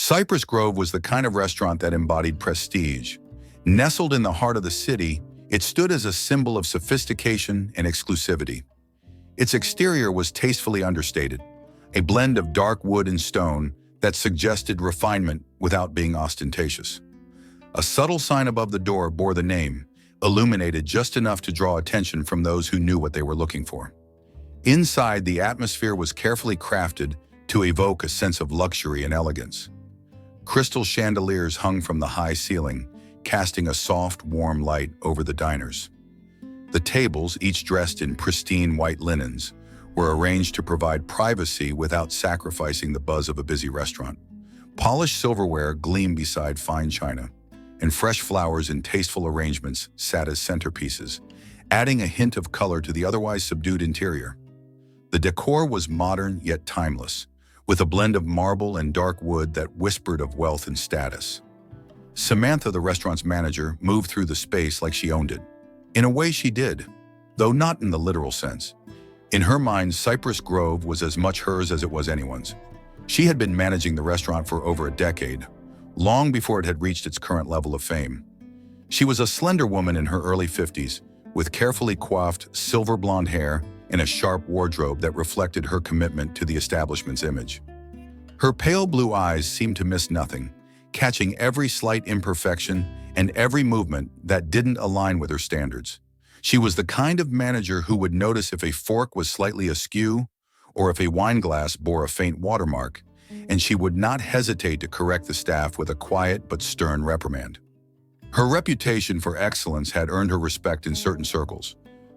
Cypress Grove was the kind of restaurant that embodied prestige. Nestled in the heart of the city, it stood as a symbol of sophistication and exclusivity. Its exterior was tastefully understated, a blend of dark wood and stone that suggested refinement without being ostentatious. A subtle sign above the door bore the name, illuminated just enough to draw attention from those who knew what they were looking for. Inside, the atmosphere was carefully crafted to evoke a sense of luxury and elegance. Crystal chandeliers hung from the high ceiling, casting a soft, warm light over the diners. The tables, each dressed in pristine white linens, were arranged to provide privacy without sacrificing the buzz of a busy restaurant. Polished silverware gleamed beside fine china, and fresh flowers in tasteful arrangements sat as centerpieces, adding a hint of color to the otherwise subdued interior. The decor was modern yet timeless, with a blend of marble and dark wood that whispered of wealth and status. Samantha, the restaurant's manager, moved through the space like she owned it. In a way she did, though not in the literal sense. In her mind, Cypress Grove was as much hers as it was anyone's. She had been managing the restaurant for over a decade, long before it had reached its current level of fame. She was a slender woman in her early 50s, with carefully coiffed silver blonde hair and a sharp wardrobe that reflected her commitment to the establishment's image. Her pale blue eyes seemed to miss nothing, catching every slight imperfection and every movement that didn't align with her standards. She was the kind of manager who would notice if a fork was slightly askew or if a wine glass bore a faint watermark, and she would not hesitate to correct the staff with a quiet but stern reprimand. Her reputation for excellence had earned her respect in certain circles,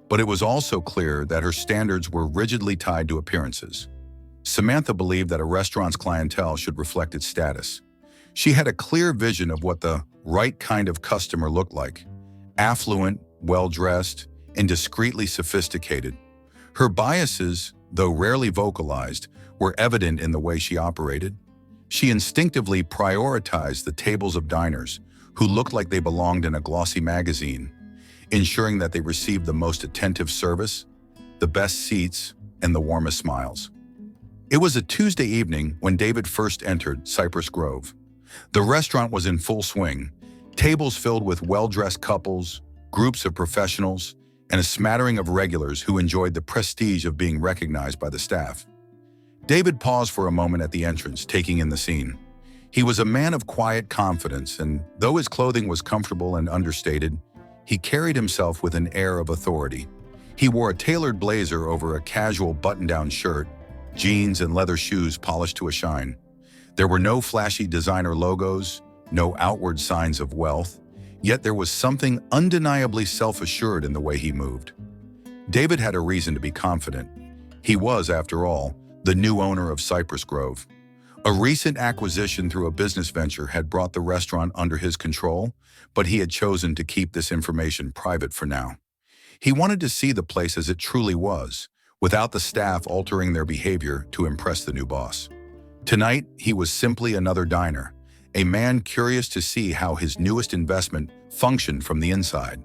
but it was also clear that her standards were rigidly tied to appearances. Samantha believed that a restaurant's clientele should reflect its status. She had a clear vision of what the right kind of customer looked like: affluent, well-dressed, and discreetly sophisticated. Her biases, though rarely vocalized, were evident in the way she operated. She instinctively prioritized the tables of diners who looked like they belonged in a glossy magazine, ensuring that they received the most attentive service, the best seats, and the warmest smiles. It was a Tuesday evening when David first entered Cypress Grove. The restaurant was in full swing, tables filled with well-dressed couples, groups of professionals, and a smattering of regulars who enjoyed the prestige of being recognized by the staff. David paused for a moment at the entrance, taking in the scene. He was a man of quiet confidence, and though his clothing was comfortable and understated, he carried himself with an air of authority. He wore a tailored blazer over a casual button-down shirt, jeans and leather shoes polished to a shine. There were no flashy designer logos, no outward signs of wealth, yet there was something undeniably self-assured in the way he moved. David had a reason to be confident. He was, after all, the new owner of Cypress Grove. A recent acquisition through a business venture had brought the restaurant under his control, but he had chosen to keep this information private for now. He wanted to see the place as it truly was, without the staff altering their behavior to impress the new boss. Tonight, he was simply another diner, a man curious to see how his newest investment functioned from the inside.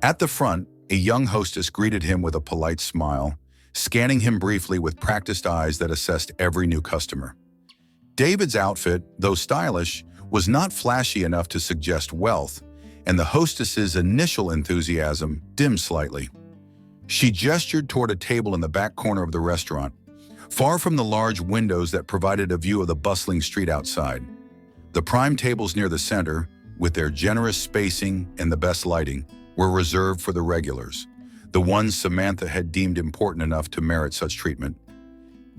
At the front, a young hostess greeted him with a polite smile, scanning him briefly with practiced eyes that assessed every new customer. David's outfit, though stylish, was not flashy enough to suggest wealth, and the hostess's initial enthusiasm dimmed slightly. She gestured toward a table in the back corner of the restaurant, far from the large windows that provided a view of the bustling street outside. The prime tables near the center, with their generous spacing and the best lighting, were reserved for the regulars, the ones Samantha had deemed important enough to merit such treatment.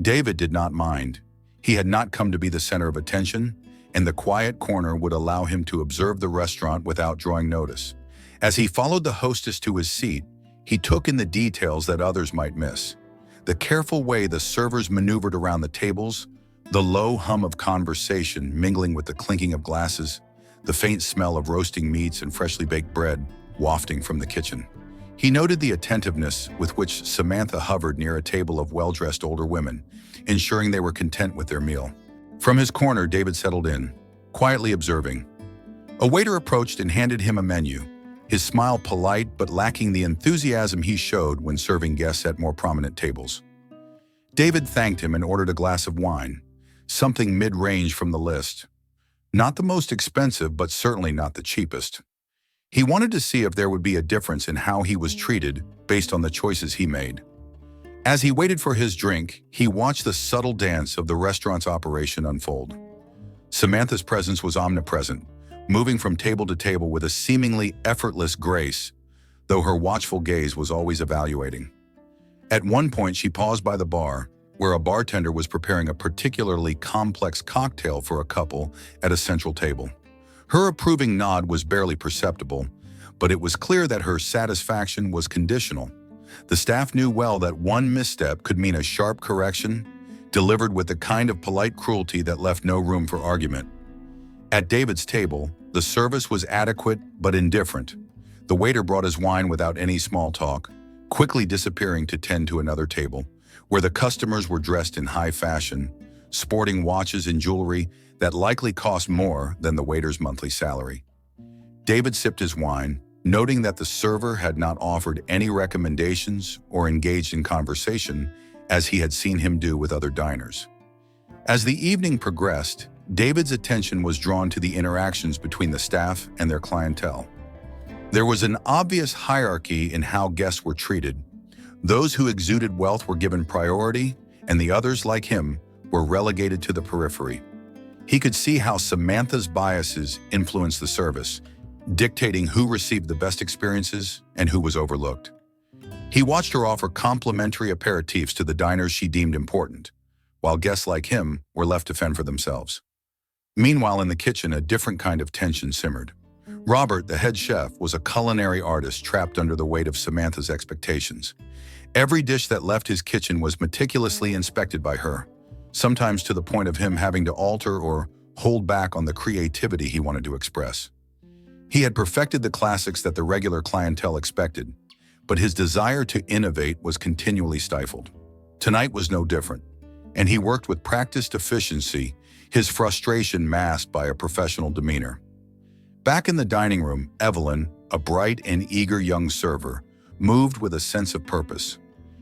David did not mind. He had not come to be the center of attention, and the quiet corner would allow him to observe the restaurant without drawing notice. As he followed the hostess to his seat, he took in the details that others might miss. The careful way the servers maneuvered around the tables, the low hum of conversation mingling with the clinking of glasses, the faint smell of roasting meats and freshly baked bread wafting from the kitchen. He noted the attentiveness with which Samantha hovered near a table of well-dressed older women, ensuring they were content with their meal. From his corner, David settled in, quietly observing. A waiter approached and handed him a menu, his smile polite but lacking the enthusiasm he showed when serving guests at more prominent tables. David thanked him and ordered a glass of wine, something mid-range from the list. Not the most expensive, but certainly not the cheapest. He wanted to see if there would be a difference in how he was treated based on the choices he made. As he waited for his drink, he watched the subtle dance of the restaurant's operation unfold. Samantha's presence was omnipresent, moving from table to table with a seemingly effortless grace, though her watchful gaze was always evaluating. At one point, she paused by the bar, where a bartender was preparing a particularly complex cocktail for a couple at a central table. Her approving nod was barely perceptible, but it was clear that her satisfaction was conditional. The staff knew well that one misstep could mean a sharp correction, delivered with the kind of polite cruelty that left no room for argument. At David's table, the service was adequate but indifferent. The waiter brought his wine without any small talk, quickly disappearing to tend to another table, where the customers were dressed in high fashion, sporting watches and jewelry that likely cost more than the waiter's monthly salary. David sipped his wine, noting that the server had not offered any recommendations or engaged in conversation as he had seen him do with other diners. As the evening progressed, David's attention was drawn to the interactions between the staff and their clientele. There was an obvious hierarchy in how guests were treated. Those who exuded wealth were given priority, and the others, like him, were relegated to the periphery. He could see how Samantha's biases influenced the service, dictating who received the best experiences and who was overlooked. He watched her offer complimentary aperitifs to the diners she deemed important, while guests like him were left to fend for themselves. Meanwhile, in the kitchen, a different kind of tension simmered. Robert, the head chef, was a culinary artist trapped under the weight of Samantha's expectations. Every dish that left his kitchen was meticulously inspected by her, sometimes to the point of him having to alter or hold back on the creativity he wanted to express. He had perfected the classics that the regular clientele expected, but his desire to innovate was continually stifled. Tonight was no different, and he worked with practiced efficiency, his frustration masked by a professional demeanor. Back in the dining room, Evelyn, a bright and eager young server, moved with a sense of purpose.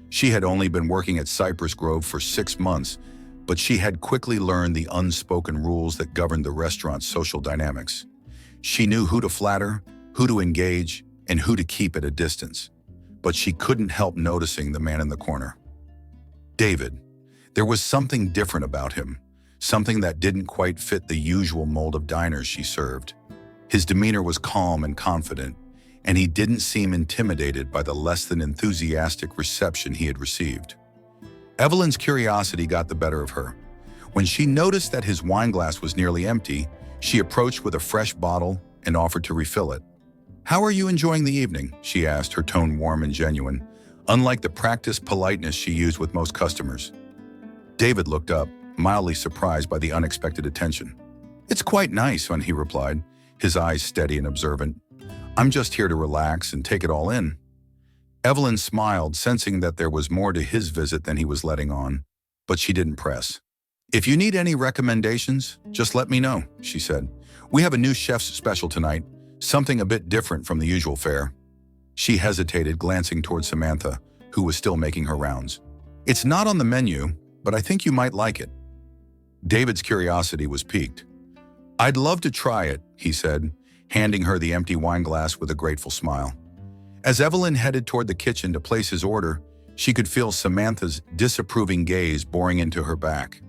She had only been working at Cypress Grove for 6 months, but she had quickly learned the unspoken rules that governed the restaurant's social dynamics. She knew who to flatter, who to engage, and who to keep at a distance. But she couldn't help noticing the man in the corner. David. There was something different about him, something that didn't quite fit the usual mold of diners she served. His demeanor was calm and confident, and he didn't seem intimidated by the less than enthusiastic reception he had received. Evelyn's curiosity got the better of her. When she noticed that his wine glass was nearly empty, she approached with a fresh bottle and offered to refill it. "How are you enjoying the evening?" she asked, her tone warm and genuine, unlike the practiced politeness she used with most customers. David looked up, mildly surprised by the unexpected attention. "It's quite nice," when he replied, his eyes steady and observant. "I'm just here to relax and take it all in." Evelyn smiled, sensing that there was more to his visit than he was letting on, but she didn't press. "If you need any recommendations, just let me know," she said. "We have a new chef's special tonight, something a bit different from the usual fare." She hesitated, glancing toward Samantha, who was still making her rounds. "It's not on the menu, but I think you might like it." David's curiosity was piqued. "I'd love to try it," he said, handing her the empty wine glass with a grateful smile. As Evelyn headed toward the kitchen to place his order, she could feel Samantha's disapproving gaze boring into her back.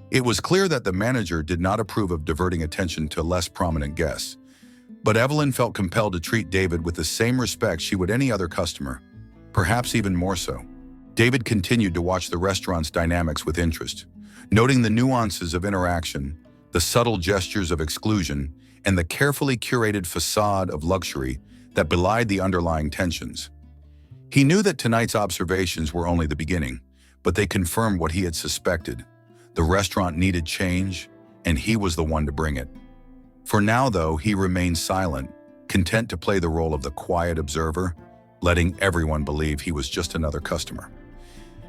It was clear that the manager did not approve of diverting attention to less prominent guests, but Evelyn felt compelled to treat David with the same respect she would any other customer, perhaps even more so. David continued to watch the restaurant's dynamics with interest, noting the nuances of interaction, the subtle gestures of exclusion, and the carefully curated facade of luxury that belied the underlying tensions. He knew that tonight's observations were only the beginning, but they confirmed what he had suspected. The restaurant needed change, and he was the one to bring it. For now, though, he remained silent, content to play the role of the quiet observer, letting everyone believe he was just another customer.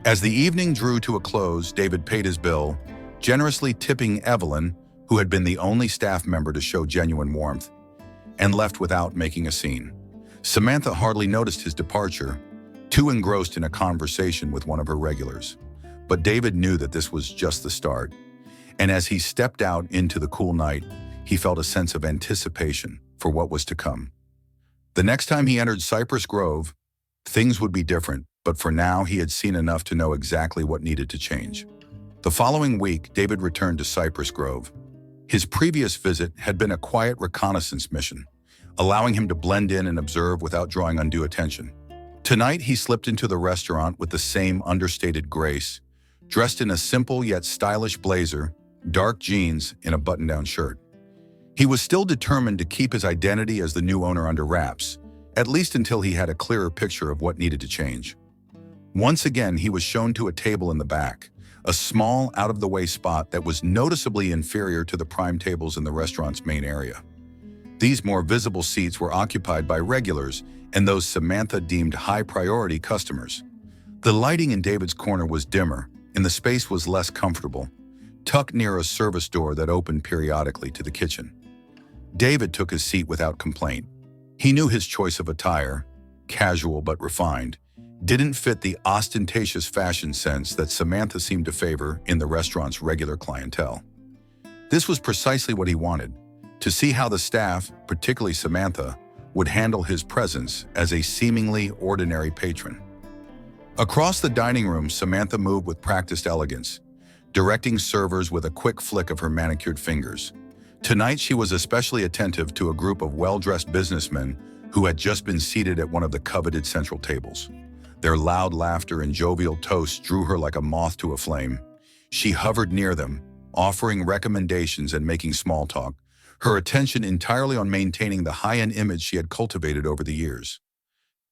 As the evening drew to a close, David paid his bill, generously tipping Evelyn, who had been the only staff member to show genuine warmth, and left without making a scene. Samantha hardly noticed his departure, too engrossed in a conversation with one of her regulars. But David knew that this was just the start, and as he stepped out into the cool night, he felt a sense of anticipation for what was to come. The next time he entered Cypress Grove, things would be different, but for now he had seen enough to know exactly what needed to change. The following week, David returned to Cypress Grove. His previous visit had been a quiet reconnaissance mission, allowing him to blend in and observe without drawing undue attention. Tonight, he slipped into the restaurant with the same understated grace, dressed in a simple yet stylish blazer, dark jeans, and a button-down shirt. He was still determined to keep his identity as the new owner under wraps, at least until he had a clearer picture of what needed to change. Once again, he was shown to a table in the back, a small, out-of-the-way spot that was noticeably inferior to the prime tables in the restaurant's main area. These more visible seats were occupied by regulars and those Samantha deemed high-priority customers. The lighting in David's corner was dimmer, and the space was less comfortable, tucked near a service door that opened periodically to the kitchen. David took his seat without complaint. He knew his choice of attire, casual but refined, didn't fit the ostentatious fashion sense that Samantha seemed to favor in the restaurant's regular clientele. This was precisely what he wanted, to see how the staff, particularly Samantha, would handle his presence as a seemingly ordinary patron. Across the dining room, Samantha moved with practiced elegance, directing servers with a quick flick of her manicured fingers. Tonight, she was especially attentive to a group of well-dressed businessmen who had just been seated at one of the coveted central tables. Their loud laughter and jovial toasts drew her like a moth to a flame. She hovered near them, offering recommendations and making small talk, her attention entirely on maintaining the high-end image she had cultivated over the years.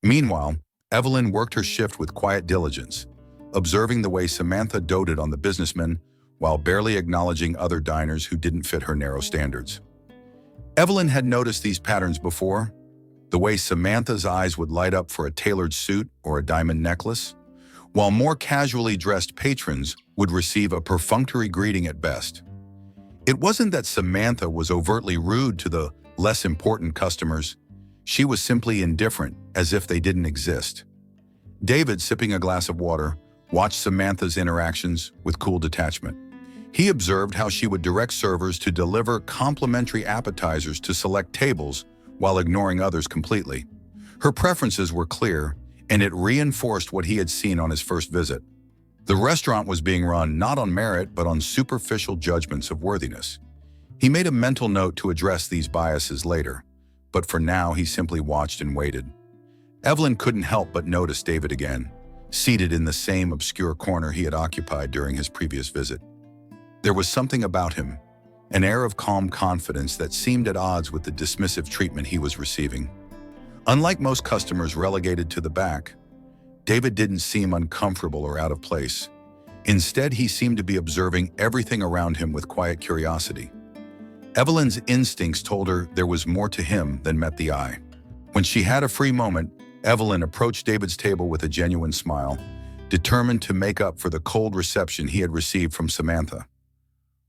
Meanwhile, Evelyn worked her shift with quiet diligence, observing the way Samantha doted on the businessmen while barely acknowledging other diners who didn't fit her narrow standards. Evelyn had noticed these patterns before, the way Samantha's eyes would light up for a tailored suit or a diamond necklace, while more casually dressed patrons would receive a perfunctory greeting at best. It wasn't that Samantha was overtly rude to the less important customers. She was simply indifferent, as if they didn't exist. David, sipping a glass of water, watched Samantha's interactions with cool detachment. He observed how she would direct servers to deliver complimentary appetizers to select tables while ignoring others completely. Her preferences were clear, and it reinforced what he had seen on his first visit. The restaurant was being run not on merit but on superficial judgments of worthiness. He made a mental note to address these biases later, but for now he simply watched and waited. Evelyn couldn't help but notice David again, seated in the same obscure corner he had occupied during his previous visit. There was something about him, an air of calm confidence that seemed at odds with the dismissive treatment he was receiving. Unlike most customers relegated to the back, David didn't seem uncomfortable or out of place. Instead, he seemed to be observing everything around him with quiet curiosity. Evelyn's instincts told her there was more to him than met the eye. When she had a free moment, Evelyn approached David's table with a genuine smile, determined to make up for the cold reception he had received from Samantha.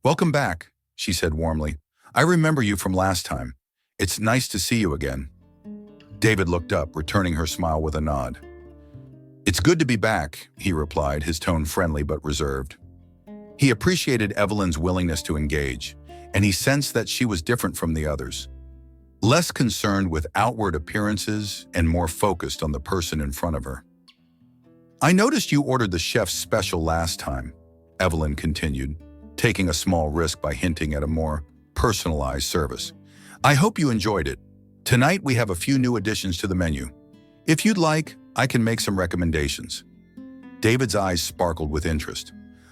"Welcome back," she said warmly. "I remember you from last time. It's nice to see you again." David looked up, returning her smile with a nod. "It's good to be back," he replied, his tone friendly but reserved. He appreciated Evelyn's willingness to engage, and he sensed that she was different from the others, less concerned with outward appearances and more focused on the person in front of her. "I noticed you ordered the chef's special last time," Evelyn continued, taking a small risk by hinting at a more personalized service. "I hope you enjoyed it. Tonight we have a few new additions to the menu. If you'd like, I can make some recommendations." David's eyes sparkled with interest.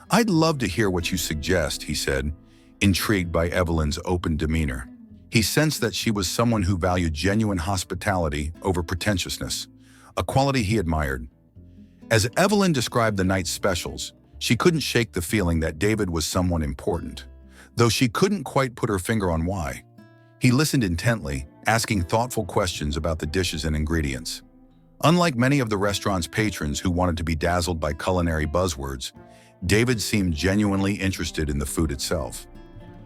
"I'd love to hear what you suggest," he said, intrigued by Evelyn's open demeanor. He sensed that she was someone who valued genuine hospitality over pretentiousness, a quality he admired. As Evelyn described the night's specials, she couldn't shake the feeling that David was someone important, though she couldn't quite put her finger on why. He listened intently, asking thoughtful questions about the dishes and ingredients. Unlike many of the restaurant's patrons who wanted to be dazzled by culinary buzzwords, David seemed genuinely interested in the food itself.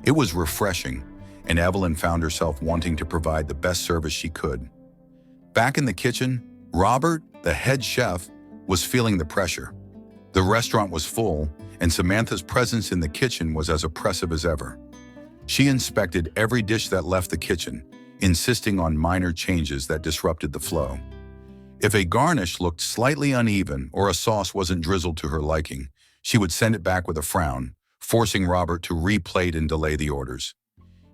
It was refreshing, and Evelyn found herself wanting to provide the best service she could. Back in the kitchen, Robert, the head chef, was feeling the pressure. The restaurant was full, and Samantha's presence in the kitchen was as oppressive as ever. She inspected every dish that left the kitchen, insisting on minor changes that disrupted the flow. If a garnish looked slightly uneven or a sauce wasn't drizzled to her liking, she would send it back with a frown, forcing Robert to replate and delay the orders.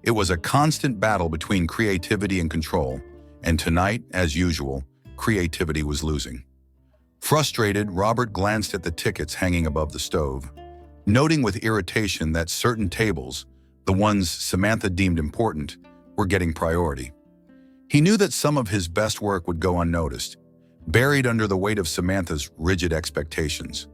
It was a constant battle between creativity and control, and tonight, as usual, creativity was losing. Frustrated, Robert glanced at the tickets hanging above the stove, noting with irritation that certain tables, the ones Samantha deemed important, were getting priority. He knew that some of his best work would go unnoticed, buried under the weight of Samantha's rigid expectations.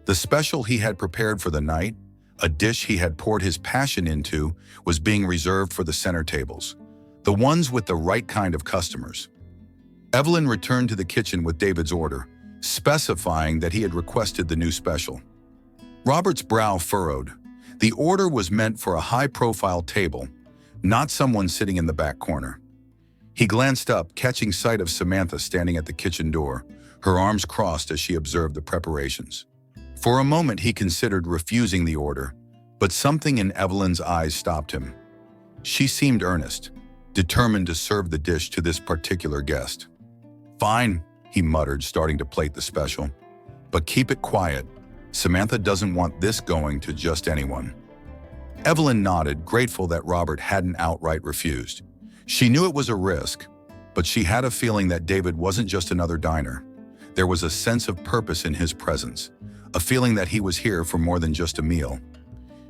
The special he had prepared for the night, a dish he had poured his passion into, was being reserved for the center tables, the ones with the right kind of customers. Evelyn returned to the kitchen with David's order, specifying that he had requested the new special. Robert's brow furrowed. The order was meant for a high-profile table, not someone sitting in the back corner. He glanced up, catching sight of Samantha standing at the kitchen door, her arms crossed as she observed the preparations. For a moment he considered refusing the order, but something in Evelyn's eyes stopped him. She seemed earnest, determined to serve the dish to this particular guest. "Fine," he muttered, starting to plate the special. "But keep it quiet. Samantha doesn't want this going to just anyone." Evelyn nodded, grateful that Robert hadn't outright refused. She knew it was a risk, but she had a feeling that David wasn't just another diner. There was a sense of purpose in his presence, a feeling that he was here for more than just a meal.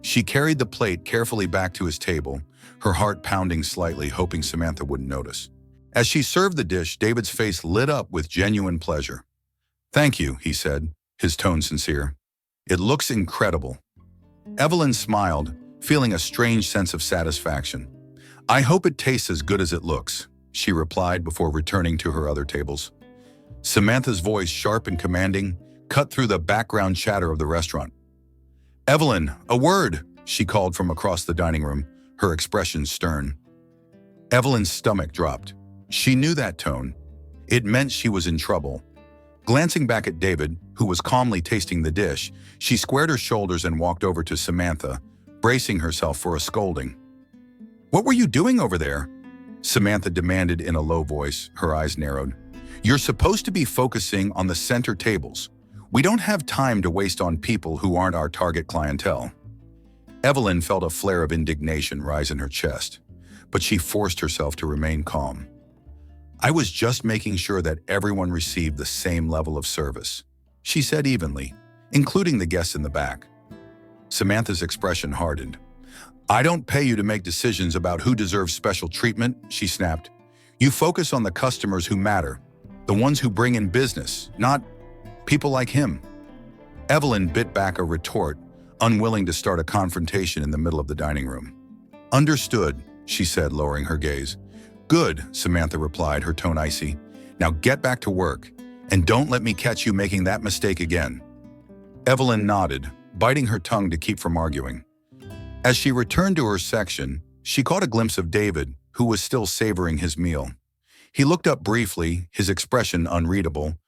She carried the plate carefully back to his table, her heart pounding slightly, hoping Samantha wouldn't notice. As she served the dish, David's face lit up with genuine pleasure. "Thank you," he said, his tone sincere. "It looks incredible." Evelyn smiled, feeling a strange sense of satisfaction. "I hope it tastes as good as it looks," she replied before returning to her other tables. Samantha's voice, sharp and commanding, cut through the background chatter of the restaurant. "Evelyn, a word," she called from across the dining room, her expression stern. Evelyn's stomach dropped. She knew that tone. It meant she was in trouble. Glancing back at David, who was calmly tasting the dish, she squared her shoulders and walked over to Samantha, bracing herself for a scolding. "What were you doing over there?" Samantha demanded in a low voice, her eyes narrowed. "You're supposed to be focusing on the center tables. We don't have time to waste on people who aren't our target clientele." Evelyn felt a flare of indignation rise in her chest, but she forced herself to remain calm. "I was just making sure that everyone received the same level of service," she said evenly, including the guests in the back. Samantha's expression hardened. "I don't pay you to make decisions about who deserves special treatment," she snapped. "You focus on the customers who matter, the ones who bring in business, not people like him." Evelyn bit back a retort, unwilling to start a confrontation in the middle of the dining room. "Understood," she said, lowering her gaze. "Good," Samantha replied, her tone icy. "Now get back to work, and don't let me catch you making that mistake again." Evelyn nodded, biting her tongue to keep from arguing. As she returned to her section, she caught a glimpse of David, who was still savoring his meal. He looked up briefly, his expression unreadable,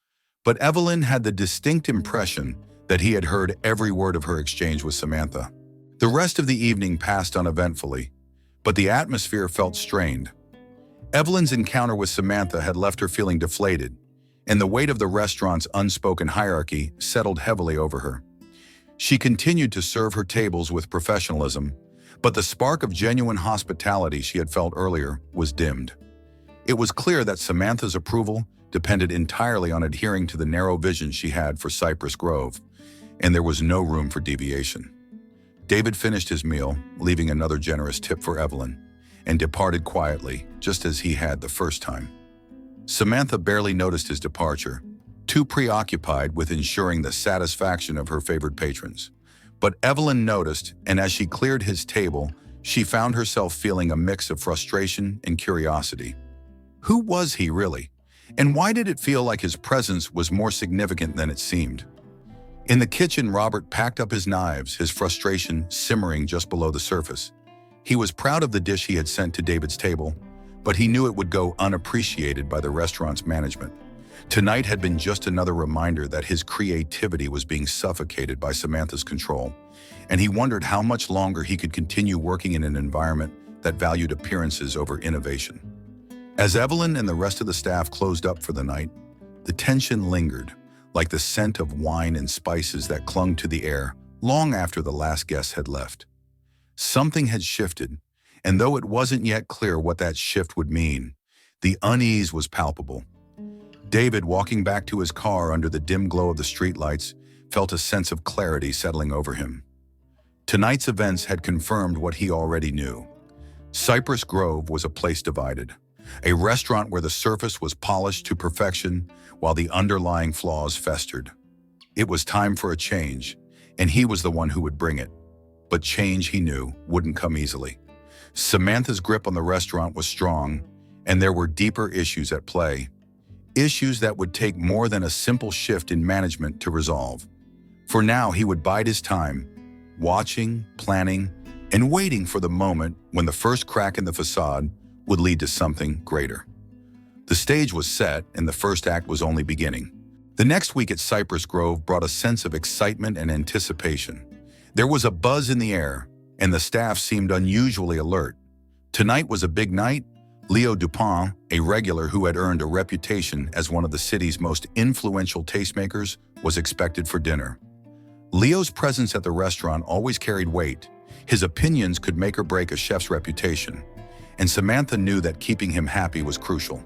but Evelyn had the distinct impression that he had heard every word of her exchange with Samantha. The rest of the evening passed uneventfully, but the atmosphere felt strained. Evelyn's encounter with Samantha had left her feeling deflated, and the weight of the restaurant's unspoken hierarchy settled heavily over her. She continued to serve her tables with professionalism, but the spark of genuine hospitality she had felt earlier was dimmed. It was clear that Samantha's approval depended entirely on adhering to the narrow vision she had for Cypress Grove, and there was no room for deviation. David finished his meal, leaving another generous tip for Evelyn, and departed quietly, just as he had the first time. Samantha barely noticed his departure, too preoccupied with ensuring the satisfaction of her favored patrons. But Evelyn noticed, and as she cleared his table, she found herself feeling a mix of frustration and curiosity. Who was he really? And why did it feel like his presence was more significant than it seemed? In the kitchen, Robert packed up his knives, his frustration simmering just below the surface. He was proud of the dish he had sent to David's table, but he knew it would go unappreciated by the restaurant's management. Tonight had been just another reminder that his creativity was being suffocated by Samantha's control, and he wondered how much longer he could continue working in an environment that valued appearances over innovation. As Evelyn and the rest of the staff closed up for the night, the tension lingered, like the scent of wine and spices that clung to the air long after the last guest had left. Something had shifted, and though it wasn't yet clear what that shift would mean, the unease was palpable. David, walking back to his car under the dim glow of the streetlights, felt a sense of clarity settling over him. Tonight's events had confirmed what he already knew. Cypress Grove was a place divided, a restaurant where the surface was polished to perfection while the underlying flaws festered. It was time for a change, and he was the one who would bring it. But change, he knew, wouldn't come easily. Samantha's grip on the restaurant was strong, and there were deeper issues at play. Issues that would take more than a simple shift in management to resolve. For now, he would bide his time, watching, planning, and waiting for the moment when the first crack in the facade would lead to something greater. The stage was set, and the first act was only beginning. The next week at Cypress Grove brought a sense of excitement and anticipation. There was a buzz in the air, and the staff seemed unusually alert. Tonight was a big night. Leo Dupont, a regular who had earned a reputation as one of the city's most influential tastemakers, was expected for dinner. Leo's presence at the restaurant always carried weight. His opinions could make or break a chef's reputation, and Samantha knew that keeping him happy was crucial.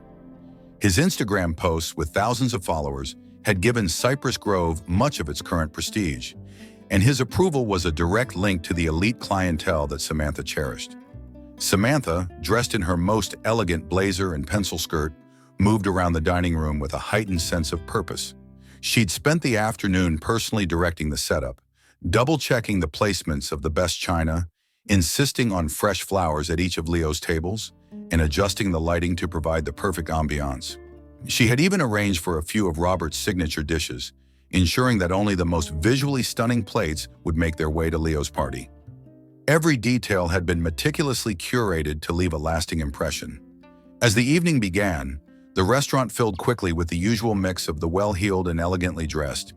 His Instagram posts, with thousands of followers, had given Cypress Grove much of its current prestige, and his approval was a direct link to the elite clientele that Samantha cherished. Samantha, dressed in her most elegant blazer and pencil skirt, moved around the dining room with a heightened sense of purpose. She'd spent the afternoon personally directing the setup, double-checking the placements of the best china, insisting on fresh flowers at each of Leo's tables, and adjusting the lighting to provide the perfect ambiance. She had even arranged for a few of Robert's signature dishes, ensuring that only the most visually stunning plates would make their way to Leo's party. Every detail had been meticulously curated to leave a lasting impression. As the evening began, the restaurant filled quickly with the usual mix of the well-heeled and elegantly dressed.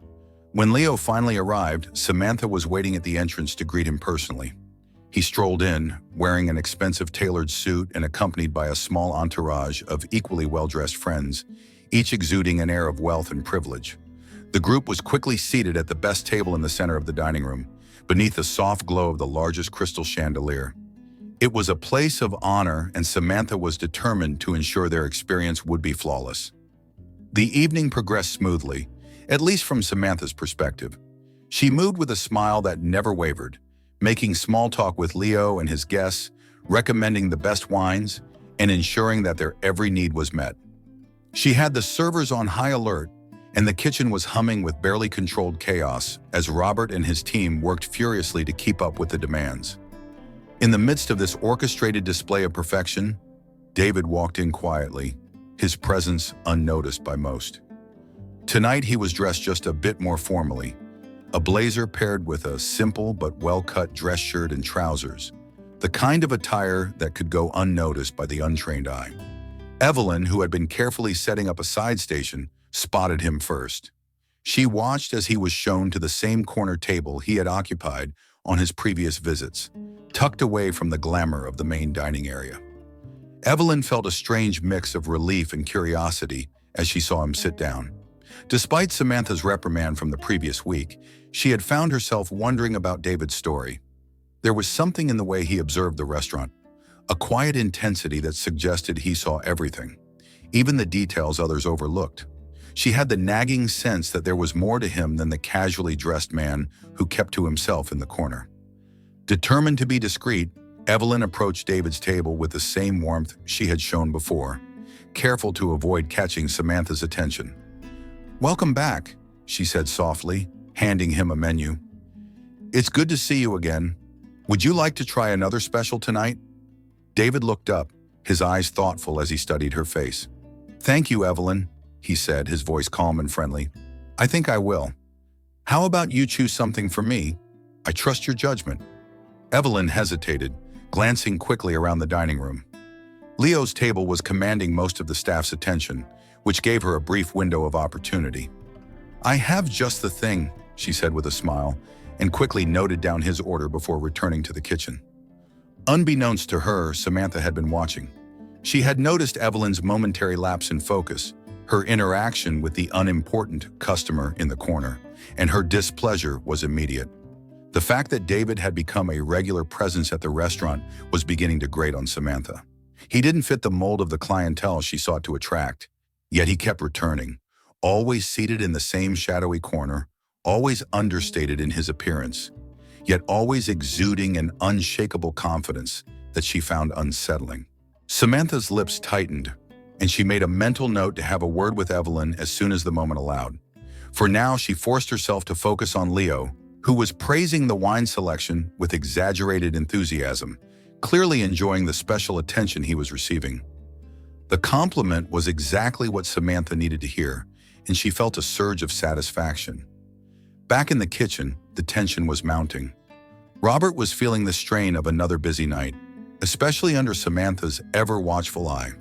When Leo finally arrived, Samantha was waiting at the entrance to greet him personally. He strolled in, wearing an expensive tailored suit and accompanied by a small entourage of equally well-dressed friends, each exuding an air of wealth and privilege. The group was quickly seated at the best table in the center of the dining room, beneath the soft glow of the largest crystal chandelier. It was a place of honor, and Samantha was determined to ensure their experience would be flawless. The evening progressed smoothly, at least from Samantha's perspective. She moved with a smile that never wavered, making small talk with Leo and his guests, recommending the best wines, and ensuring that their every need was met. She had the servers on high alert, and the kitchen was humming with barely controlled chaos as Robert and his team worked furiously to keep up with the demands. In the midst of this orchestrated display of perfection, David walked in quietly, his presence unnoticed by most. Tonight he was dressed just a bit more formally, a blazer paired with a simple but well-cut dress shirt and trousers, the kind of attire that could go unnoticed by the untrained eye. Evelyn, who had been carefully setting up a side station, spotted him first. She watched as he was shown to the same corner table he had occupied on his previous visits, tucked away from the glamour of the main dining area. Evelyn felt a strange mix of relief and curiosity as she saw him sit down. Despite Samantha's reprimand from the previous week, she had found herself wondering about David's story. There was something in the way he observed the restaurant, a quiet intensity that suggested he saw everything, even the details others overlooked. She had the nagging sense that there was more to him than the casually dressed man who kept to himself in the corner. Determined to be discreet, Evelyn approached David's table with the same warmth she had shown before, careful to avoid catching Samantha's attention. "Welcome back," she said softly, handing him a menu. "It's good to see you again. Would you like to try another special tonight?" David looked up, his eyes thoughtful as he studied her face. "Thank you, Evelyn," he said, his voice calm and friendly. "I think I will. How about you choose something for me? I trust your judgment." Evelyn hesitated, glancing quickly around the dining room. Leo's table was commanding most of the staff's attention, which gave her a brief window of opportunity. "I have just the thing," she said with a smile, and quickly noted down his order before returning to the kitchen. Unbeknownst to her, Samantha had been watching. She had noticed Evelyn's momentary lapse in focus, her interaction with the unimportant customer in the corner, and her displeasure was immediate. The fact that David had become a regular presence at the restaurant was beginning to grate on Samantha. He didn't fit the mold of the clientele she sought to attract, yet he kept returning, always seated in the same shadowy corner, always understated in his appearance, yet always exuding an unshakable confidence that she found unsettling. Samantha's lips tightened, and she made a mental note to have a word with Evelyn as soon as the moment allowed. For now, she forced herself to focus on Leo, who was praising the wine selection with exaggerated enthusiasm, clearly enjoying the special attention he was receiving. The compliment was exactly what Samantha needed to hear, and she felt a surge of satisfaction. Back in the kitchen, the tension was mounting. Robert was feeling the strain of another busy night, especially under Samantha's ever-watchful eye.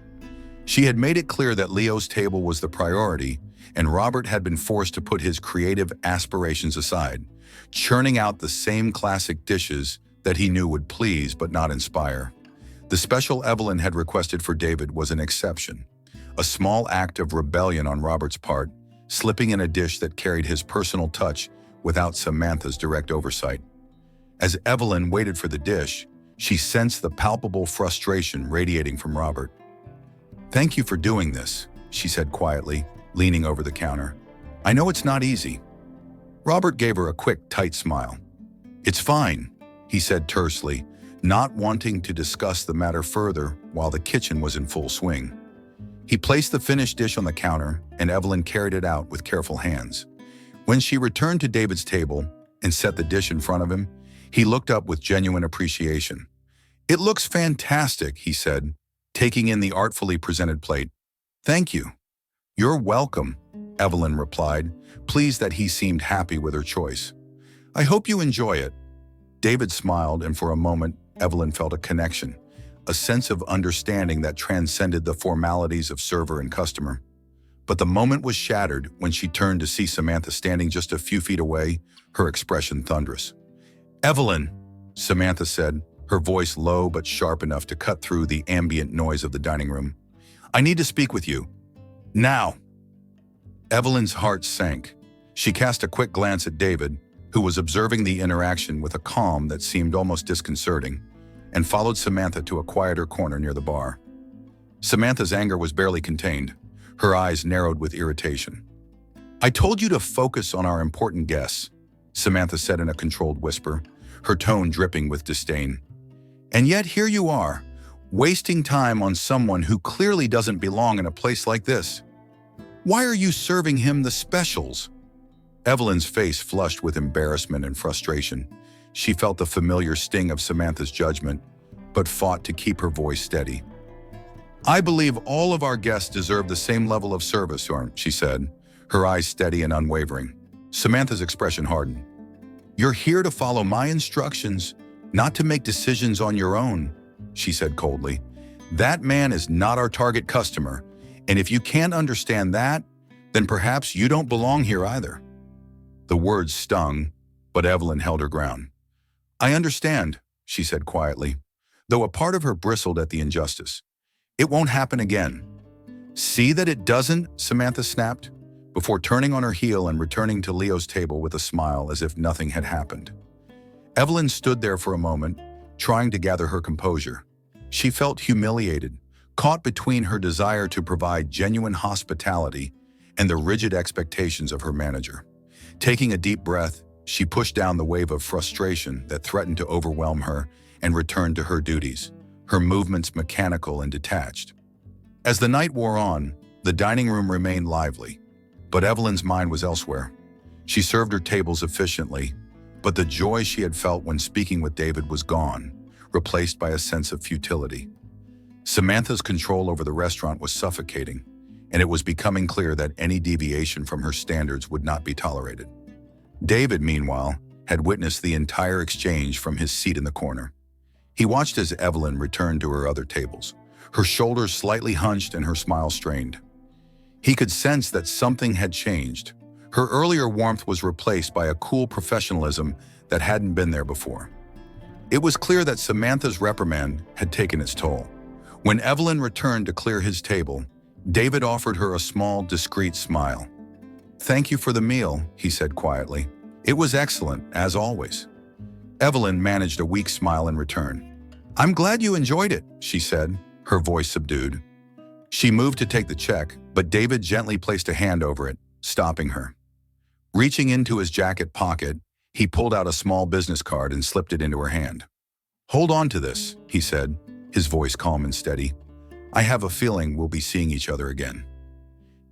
She had made it clear that Leo's table was the priority, and Robert had been forced to put his creative aspirations aside, churning out the same classic dishes that he knew would please but not inspire. The special Evelyn had requested for David was an exception, a small act of rebellion on Robert's part, slipping in a dish that carried his personal touch without Samantha's direct oversight. As Evelyn waited for the dish, she sensed the palpable frustration radiating from Robert. "Thank you for doing this," she said quietly, leaning over the counter. "I know it's not easy." Robert gave her a quick, tight smile. "It's fine," he said tersely, not wanting to discuss the matter further while the kitchen was in full swing. He placed the finished dish on the counter, and Evelyn carried it out with careful hands. When she returned to David's table and set the dish in front of him, he looked up with genuine appreciation. "It looks fantastic," he said, taking in the artfully presented plate. "Thank you." "You're welcome," Evelyn replied, pleased that he seemed happy with her choice. "I hope you enjoy it." David smiled, and for a moment, Evelyn felt a connection, a sense of understanding that transcended the formalities of server and customer. But the moment was shattered when she turned to see Samantha standing just a few feet away, her expression thunderous. "Evelyn," Samantha said, her voice low but sharp enough to cut through the ambient noise of the dining room. "I need to speak with you. Now." Evelyn's heart sank. She cast a quick glance at David, who was observing the interaction with a calm that seemed almost disconcerting, and followed Samantha to a quieter corner near the bar. Samantha's anger was barely contained. Her eyes narrowed with irritation. "I told you to focus on our important guests," Samantha said in a controlled whisper, her tone dripping with disdain. "And yet here you are, wasting time on someone who clearly doesn't belong in a place like this. Why are you serving him the specials?" Evelyn's face flushed with embarrassment and frustration. She felt the familiar sting of Samantha's judgment, but fought to keep her voice steady. "I believe all of our guests deserve the same level of service," she said, her eyes steady and unwavering. Samantha's expression hardened. "You're here to follow my instructions, not to make decisions on your own," she said coldly. "That man is not our target customer, and if you can't understand that, then perhaps you don't belong here either." The words stung, but Evelyn held her ground. "I understand," she said quietly, though a part of her bristled at the injustice. "It won't happen again." "See that it doesn't," Samantha snapped, before turning on her heel and returning to Leo's table with a smile as if nothing had happened. Evelyn stood there for a moment, trying to gather her composure. She felt humiliated, caught between her desire to provide genuine hospitality and the rigid expectations of her manager. Taking a deep breath, she pushed down the wave of frustration that threatened to overwhelm her and returned to her duties, her movements mechanical and detached. As the night wore on, the dining room remained lively, but Evelyn's mind was elsewhere. She served her tables efficiently, but the joy she had felt when speaking with David was gone, replaced by a sense of futility. Samantha's control over the restaurant was suffocating, and it was becoming clear that any deviation from her standards would not be tolerated. David, meanwhile, had witnessed the entire exchange from his seat in the corner. He watched as Evelyn returned to her other tables, her shoulders slightly hunched and her smile strained. He could sense that something had changed. Her earlier warmth was replaced by a cool professionalism that hadn't been there before. It was clear that Samantha's reprimand had taken its toll. When Evelyn returned to clear his table, David offered her a small, discreet smile. "Thank you for the meal," he said quietly. "It was excellent, as always." Evelyn managed a weak smile in return. "I'm glad you enjoyed it," she said, her voice subdued. She moved to take the check, but David gently placed a hand over it, stopping her. Reaching into his jacket pocket, he pulled out a small business card and slipped it into her hand. "Hold on to this," he said, his voice calm and steady. "I have a feeling we'll be seeing each other again."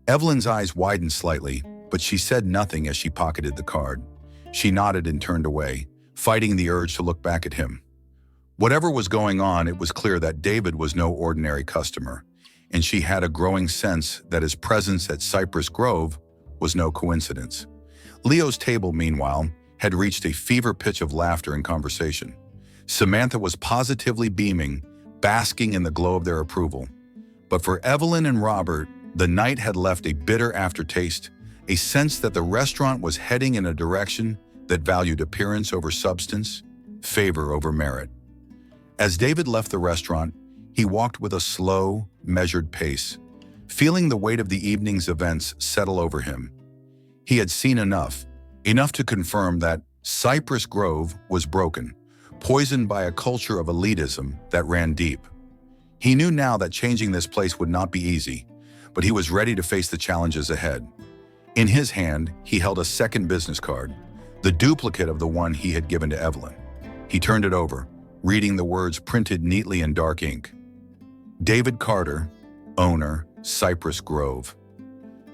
Evelyn's eyes widened slightly, but she said nothing as she pocketed the card. She nodded and turned away, fighting the urge to look back at him. Whatever was going on, it was clear that David was no ordinary customer, and she had a growing sense that his presence at Cypress Grove was no coincidence. Leo's table, meanwhile, had reached a fever pitch of laughter and conversation. Samantha was positively beaming, basking in the glow of their approval. But for Evelyn and Robert, the night had left a bitter aftertaste, a sense that the restaurant was heading in a direction that valued appearance over substance, favor over merit. As David left the restaurant, he walked with a slow, measured pace, feeling the weight of the evening's events settle over him. He had seen enough to confirm that Cypress Grove was broken, poisoned by a culture of elitism that ran deep. He knew now that changing this place would not be easy, but he was ready to face the challenges ahead. In his hand, he held a second business card, the duplicate of the one he had given to Evelyn. He turned it over, reading the words printed neatly in dark ink. David Carter, owner, Cypress Grove.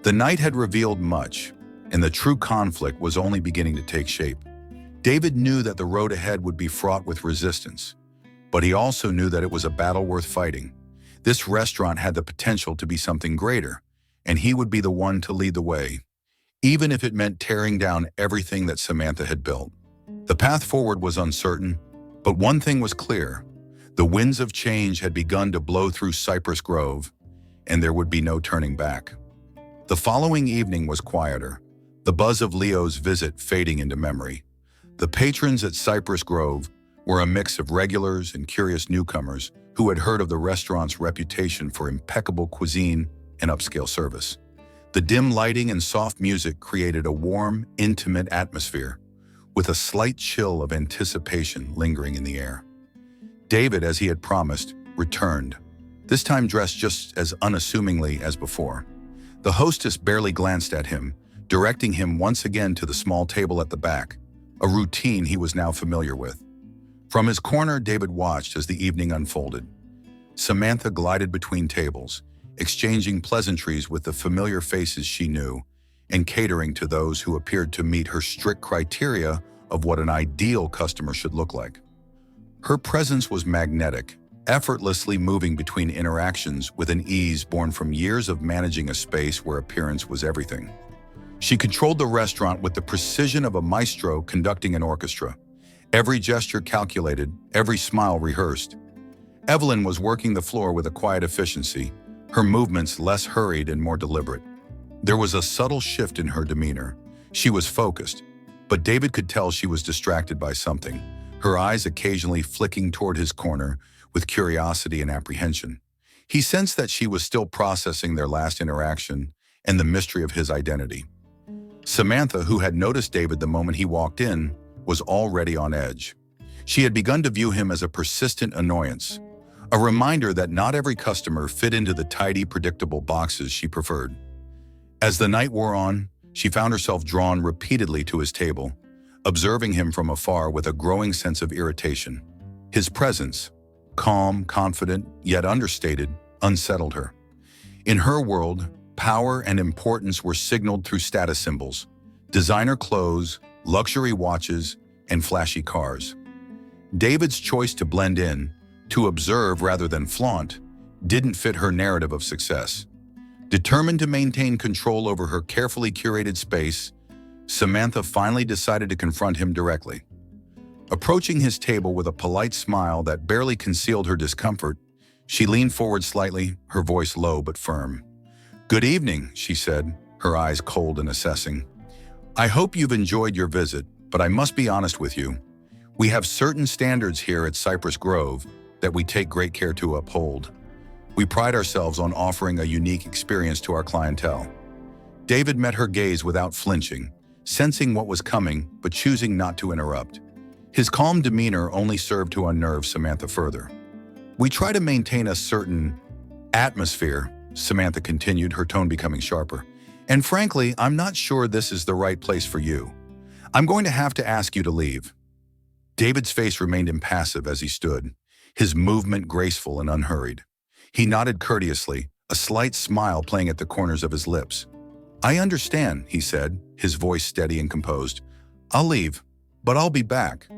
The night had revealed much, and the true conflict was only beginning to take shape. David knew that the road ahead would be fraught with resistance, but he also knew that it was a battle worth fighting. This restaurant had the potential to be something greater, and he would be the one to lead the way, even if it meant tearing down everything that Samantha had built. The path forward was uncertain, but one thing was clear. The winds of change had begun to blow through Cypress Grove, and there would be no turning back. The following evening was quieter, the buzz of Leo's visit fading into memory. The patrons at Cypress Grove were a mix of regulars and curious newcomers who had heard of the restaurant's reputation for impeccable cuisine and upscale service. The dim lighting and soft music created a warm, intimate atmosphere, with a slight chill of anticipation lingering in the air. David, as he had promised, returned, this time dressed just as unassumingly as before. The hostess barely glanced at him, directing him once again to the small table at the back, a routine he was now familiar with. From his corner, David watched as the evening unfolded. Samantha glided between tables, exchanging pleasantries with the familiar faces she knew, and catering to those who appeared to meet her strict criteria of what an ideal customer should look like. Her presence was magnetic, effortlessly moving between interactions with an ease born from years of managing a space where appearance was everything. She controlled the restaurant with the precision of a maestro conducting an orchestra, every gesture calculated, every smile rehearsed. Evelyn was working the floor with a quiet efficiency, her movements less hurried and more deliberate. There was a subtle shift in her demeanor. She was focused, but David could tell she was distracted by something, her eyes occasionally flicking toward his corner with curiosity and apprehension. He sensed that she was still processing their last interaction and the mystery of his identity. Samantha, who had noticed David the moment he walked in, was already on edge. She had begun to view him as a persistent annoyance, a reminder that not every customer fit into the tidy, predictable boxes she preferred. As the night wore on, she found herself drawn repeatedly to his table, observing him from afar with a growing sense of irritation. His presence, calm, confident, yet understated, unsettled her. In her world, power and importance were signaled through status symbols, designer clothes, luxury watches, and flashy cars. David's choice to blend in, to observe rather than flaunt, didn't fit her narrative of success. Determined to maintain control over her carefully curated space, Samantha finally decided to confront him directly. Approaching his table with a polite smile that barely concealed her discomfort, she leaned forward slightly, her voice low but firm. "Good evening," she said, her eyes cold and assessing. "I hope you've enjoyed your visit, but I must be honest with you. We have certain standards here at Cypress Grove that we take great care to uphold. We pride ourselves on offering a unique experience to our clientele." David met her gaze without flinching, sensing what was coming but choosing not to interrupt. His calm demeanor only served to unnerve Samantha further. "We try to maintain a certain atmosphere," Samantha continued, her tone becoming sharper. "And frankly, I'm not sure this is the right place for you. I'm going to have to ask you to leave." David's face remained impassive as he stood, his movement graceful and unhurried. He nodded courteously, a slight smile playing at the corners of his lips. "I understand," he said, his voice steady and composed. "I'll leave, but I'll be back."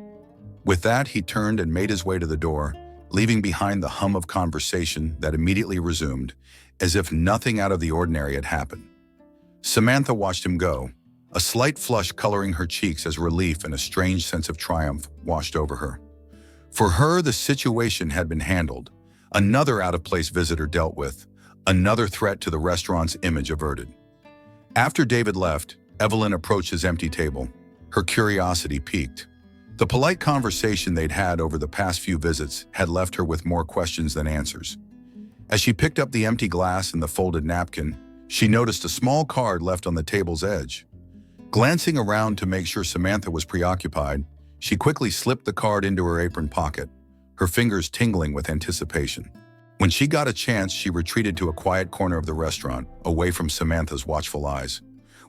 With that, he turned and made his way to the door, leaving behind the hum of conversation that immediately resumed, as if nothing out of the ordinary had happened. Samantha watched him go, a slight flush coloring her cheeks as relief and a strange sense of triumph washed over her. For her, the situation had been handled, another out-of-place visitor dealt with, another threat to the restaurant's image averted. After David left, Evelyn approached his empty table, her curiosity piqued. The polite conversation they'd had over the past few visits had left her with more questions than answers. As she picked up the empty glass and the folded napkin, she noticed a small card left on the table's edge. Glancing around to make sure Samantha was preoccupied, she quickly slipped the card into her apron pocket, her fingers tingling with anticipation. When she got a chance, she retreated to a quiet corner of the restaurant, away from Samantha's watchful eyes.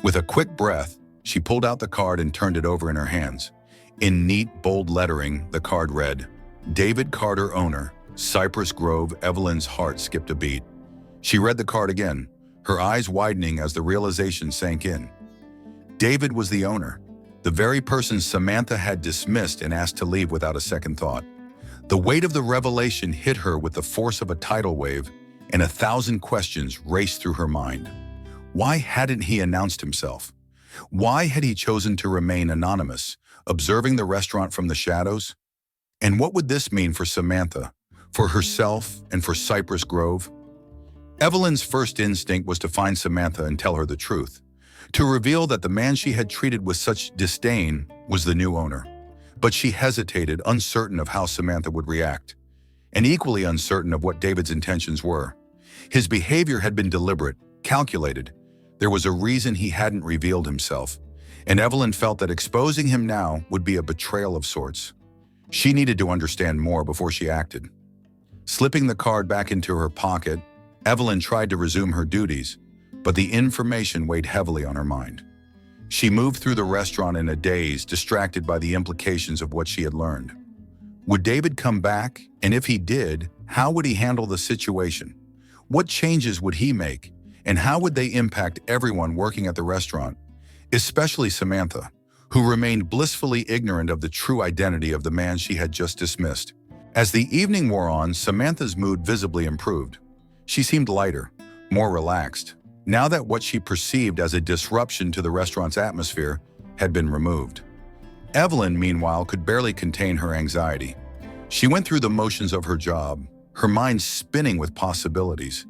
With a quick breath, she pulled out the card and turned it over in her hands. In neat, bold lettering, the card read, "David Carter, owner, Cypress Grove." Evelyn's heart skipped a beat. She read the card again, her eyes widening as the realization sank in. David was the owner, the very person Samantha had dismissed and asked to leave without a second thought. The weight of the revelation hit her with the force of a tidal wave, and 1,000 questions raced through her mind. Why hadn't he announced himself? Why had he chosen to remain anonymous, observing the restaurant from the shadows? And what would this mean for Samantha, for herself, and for Cypress Grove? Evelyn's first instinct was to find Samantha and tell her the truth, to reveal that the man she had treated with such disdain was the new owner. But she hesitated, uncertain of how Samantha would react, and equally uncertain of what David's intentions were. His behavior had been deliberate, calculated. There was a reason he hadn't revealed himself, and Evelyn felt that exposing him now would be a betrayal of sorts. She needed to understand more before she acted. Slipping the card back into her pocket, Evelyn tried to resume her duties, but the information weighed heavily on her mind. She moved through the restaurant in a daze, distracted by the implications of what she had learned. Would David come back? And if he did, how would he handle the situation? What changes would he make? And how would they impact everyone working at the restaurant, especially Samantha, who remained blissfully ignorant of the true identity of the man she had just dismissed? As the evening wore on, Samantha's mood visibly improved. She seemed lighter, more relaxed, now that what she perceived as a disruption to the restaurant's atmosphere had been removed. Evelyn, meanwhile, could barely contain her anxiety. She went through the motions of her job, her mind spinning with possibilities.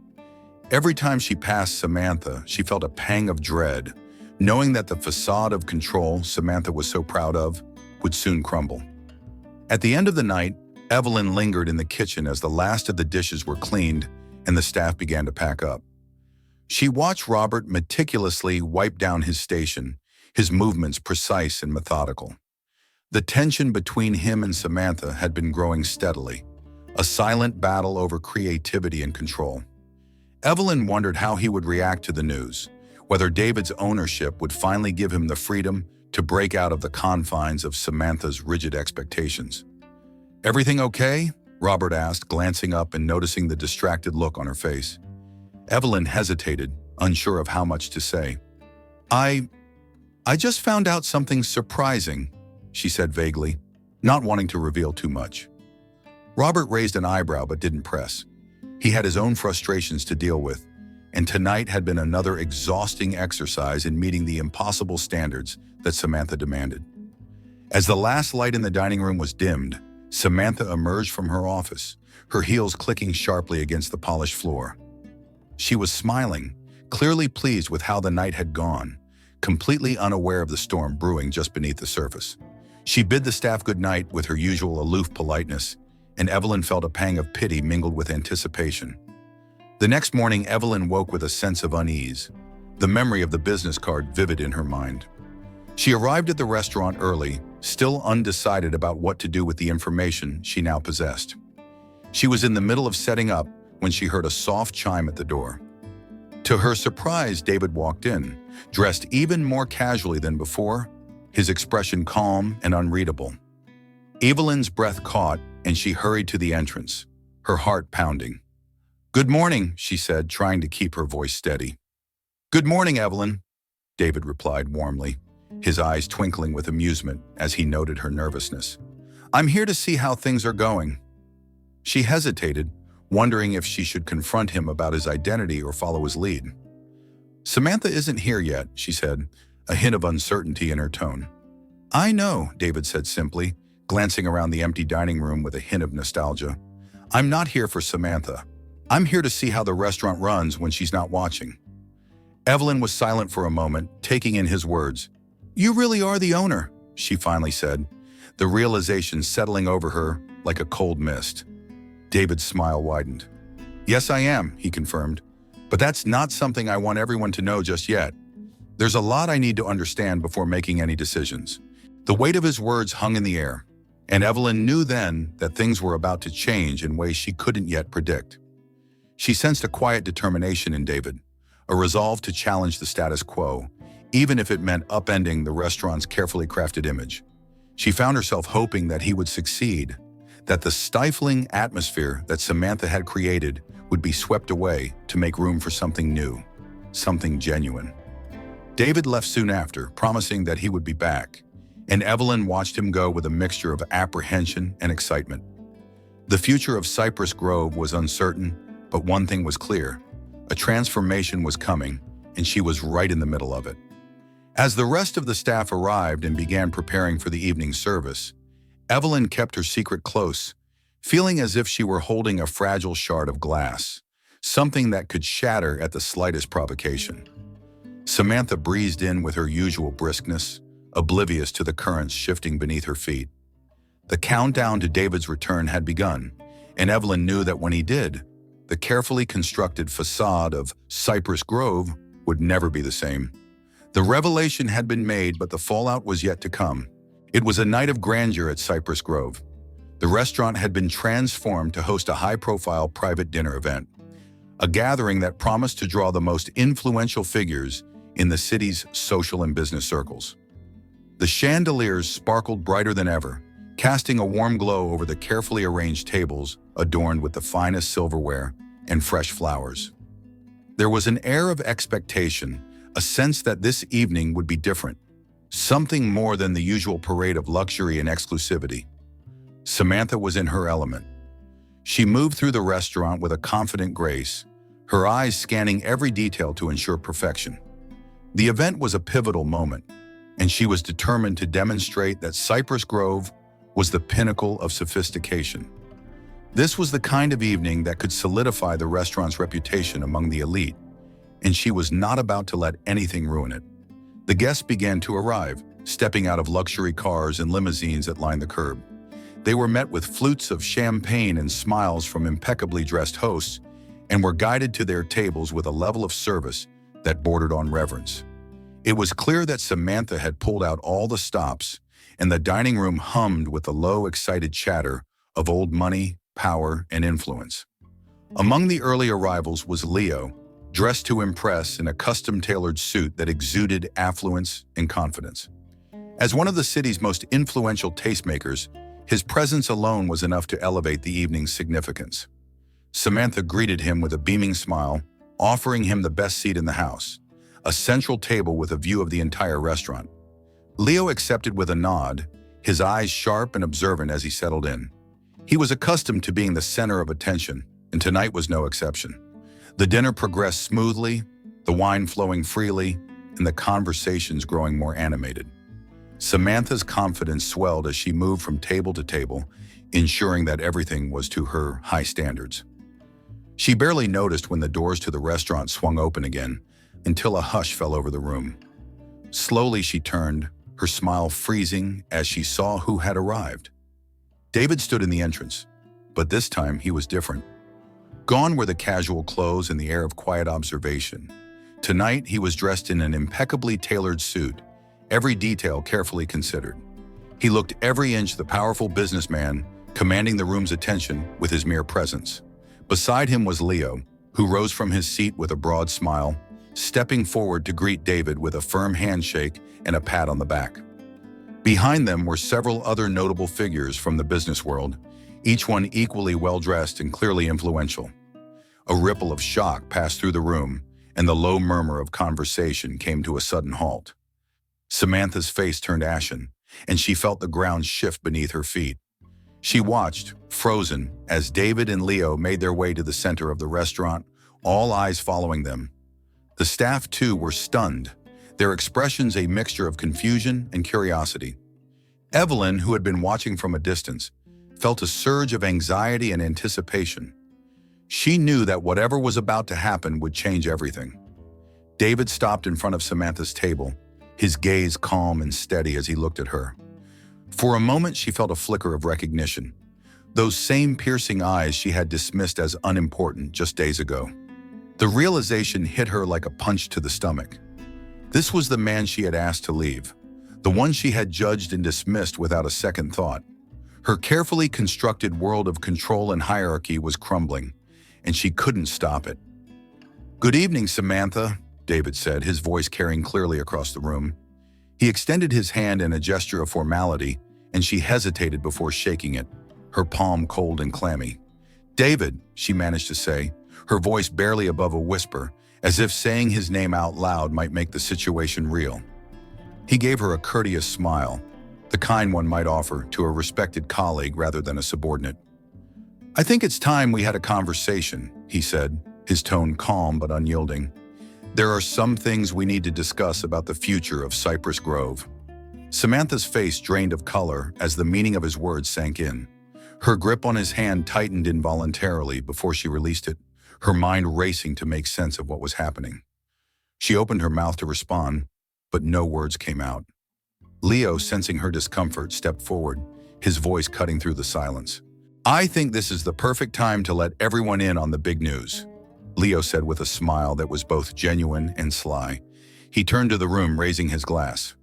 Every time she passed Samantha, she felt a pang of dread, knowing that the facade of control Samantha was so proud of would soon crumble. At the end of the night, Evelyn lingered in the kitchen as the last of the dishes were cleaned and the staff began to pack up. She watched Robert meticulously wipe down his station, his movements precise and methodical. The tension between him and Samantha had been growing steadily, a silent battle over creativity and control. Evelyn wondered how he would react to the news, whether David's ownership would finally give him the freedom to break out of the confines of Samantha's rigid expectations. "Everything okay?" Robert asked, glancing up and noticing the distracted look on her face. Evelyn hesitated, unsure of how much to say. I just found out something surprising," she said vaguely, not wanting to reveal too much. Robert raised an eyebrow but didn't press. He had his own frustrations to deal with, and tonight had been another exhausting exercise in meeting the impossible standards that Samantha demanded. As the last light in the dining room was dimmed, Samantha emerged from her office, her heels clicking sharply against the polished floor. She was smiling, clearly pleased with how the night had gone, completely unaware of the storm brewing just beneath the surface. She bid the staff good night with her usual aloof politeness, and Evelyn felt a pang of pity mingled with anticipation. The next morning, Evelyn woke with a sense of unease, the memory of the business card vivid in her mind. She arrived at the restaurant early, still undecided about what to do with the information she now possessed. She was in the middle of setting up when she heard a soft chime at the door. To her surprise, David walked in, dressed even more casually than before, his expression calm and unreadable. Evelyn's breath caught, and she hurried to the entrance, her heart pounding. "Good morning," she said, trying to keep her voice steady. "Good morning, Evelyn," David replied warmly, his eyes twinkling with amusement as he noted her nervousness. "I'm here to see how things are going." She hesitated, wondering if she should confront him about his identity or follow his lead. "Samantha isn't here yet," she said, a hint of uncertainty in her tone. "I know," David said simply, glancing around the empty dining room with a hint of nostalgia. "I'm not here for Samantha. I'm here to see how the restaurant runs when she's not watching." Evelyn was silent for a moment, taking in his words. "You really are the owner," she finally said, the realization settling over her like a cold mist. David's smile widened. "Yes, I am," he confirmed, "but that's not something I want everyone to know just yet. There's a lot I need to understand before making any decisions." The weight of his words hung in the air, and Evelyn knew then that things were about to change in ways she couldn't yet predict. She sensed a quiet determination in David, a resolve to challenge the status quo, even if it meant upending the restaurant's carefully crafted image. She found herself hoping that he would succeed, that the stifling atmosphere that Samantha had created would be swept away to make room for something new, something genuine. David left soon after, promising that he would be back, and Evelyn watched him go with a mixture of apprehension and excitement. The future of Cypress Grove was uncertain, but one thing was clear: a transformation was coming, and she was right in the middle of it. As the rest of the staff arrived and began preparing for the evening service, Evelyn kept her secret close, feeling as if she were holding a fragile shard of glass, something that could shatter at the slightest provocation. Samantha breezed in with her usual briskness, oblivious to the currents shifting beneath her feet. The countdown to David's return had begun, and Evelyn knew that when he did, the carefully constructed facade of Cypress Grove would never be the same. The revelation had been made, but the fallout was yet to come. It was a night of grandeur at Cypress Grove. The restaurant had been transformed to host a high-profile private dinner event, a gathering that promised to draw the most influential figures in the city's social and business circles. The chandeliers sparkled brighter than ever, casting a warm glow over the carefully arranged tables adorned with the finest silverware and fresh flowers. There was an air of expectation, a sense that this evening would be different, something more than the usual parade of luxury and exclusivity. Samantha was in her element. She moved through the restaurant with a confident grace, her eyes scanning every detail to ensure perfection. The event was a pivotal moment, and she was determined to demonstrate that Cypress Grove was the pinnacle of sophistication. This was the kind of evening that could solidify the restaurant's reputation among the elite, and she was not about to let anything ruin it. The guests began to arrive, stepping out of luxury cars and limousines that lined the curb. They were met with flutes of champagne and smiles from impeccably dressed hosts, and were guided to their tables with a level of service that bordered on reverence. It was clear that Samantha had pulled out all the stops, and the dining room hummed with the low, excited chatter of old money, power, and influence. Among the early arrivals was Leo, dressed to impress in a custom-tailored suit that exuded affluence and confidence. As one of the city's most influential tastemakers, his presence alone was enough to elevate the evening's significance. Samantha greeted him with a beaming smile, offering him the best seat in the house, a central table with a view of the entire restaurant. Leo accepted with a nod, his eyes sharp and observant as he settled in. He was accustomed to being the center of attention, and tonight was no exception. The dinner progressed smoothly, the wine flowing freely, and the conversations growing more animated. Samantha's confidence swelled as she moved from table to table, ensuring that everything was to her high standards. She barely noticed when the doors to the restaurant swung open again, until a hush fell over the room. Slowly she turned, her smile freezing as she saw who had arrived. David stood in the entrance, but this time he was different. Gone were the casual clothes and the air of quiet observation. Tonight he was dressed in an impeccably tailored suit, every detail carefully considered. He looked every inch the powerful businessman, commanding the room's attention with his mere presence. Beside him was Leo, who rose from his seat with a broad smile, stepping forward to greet David with a firm handshake and a pat on the back. Behind them were several other notable figures from the business world, each one equally well-dressed and clearly influential. A ripple of shock passed through the room, and the low murmur of conversation came to a sudden halt. Samantha's face turned ashen, and she felt the ground shift beneath her feet. She watched, frozen, as David and Leo made their way to the center of the restaurant, all eyes following them. The staff, too, were stunned, their expressions a mixture of confusion and curiosity. Evelyn, who had been watching from a distance, felt a surge of anxiety and anticipation. She knew that whatever was about to happen would change everything. David stopped in front of Samantha's table, his gaze calm and steady as he looked at her. For a moment, she felt a flicker of recognition. Those same piercing eyes she had dismissed as unimportant just days ago. The realization hit her like a punch to the stomach. This was the man she had asked to leave, the one she had judged and dismissed without a second thought. Her carefully constructed world of control and hierarchy was crumbling, and she couldn't stop it. "Good evening, Samantha," David said, his voice carrying clearly across the room. He extended his hand in a gesture of formality, and she hesitated before shaking it, her palm cold and clammy. "David," she managed to say, her voice barely above a whisper, as if saying his name out loud might make the situation real. He gave her a courteous smile, the kind one might offer to a respected colleague rather than a subordinate. "I think it's time we had a conversation," he said, his tone calm but unyielding. "There are some things we need to discuss about the future of Cypress Grove." Samantha's face drained of color as the meaning of his words sank in. Her grip on his hand tightened involuntarily before she released it, her mind racing to make sense of what was happening. She opened her mouth to respond, but no words came out. Leo, sensing her discomfort, stepped forward, his voice cutting through the silence. "I think this is the perfect time to let everyone in on the big news," Leo said with a smile that was both genuine and sly. He turned to the room, raising his glass.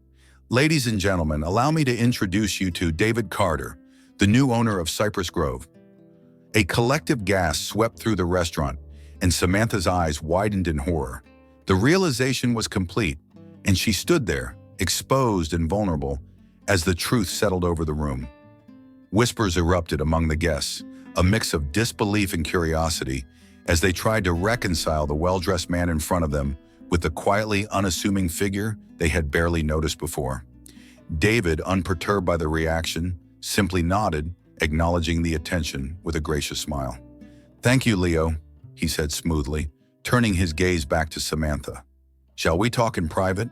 "Ladies and gentlemen, allow me to introduce you to David Carter, the new owner of Cypress Grove." A collective gasp swept through the restaurant, and Samantha's eyes widened in horror. The realization was complete, and she stood there, exposed and vulnerable, as the truth settled over the room. Whispers erupted among the guests, a mix of disbelief and curiosity, as they tried to reconcile the well-dressed man in front of them with the quietly unassuming figure they had barely noticed before. David, unperturbed by the reaction, simply nodded, acknowledging the attention with a gracious smile. "Thank you, Leo," he said smoothly, turning his gaze back to Samantha. "Shall we talk in private?"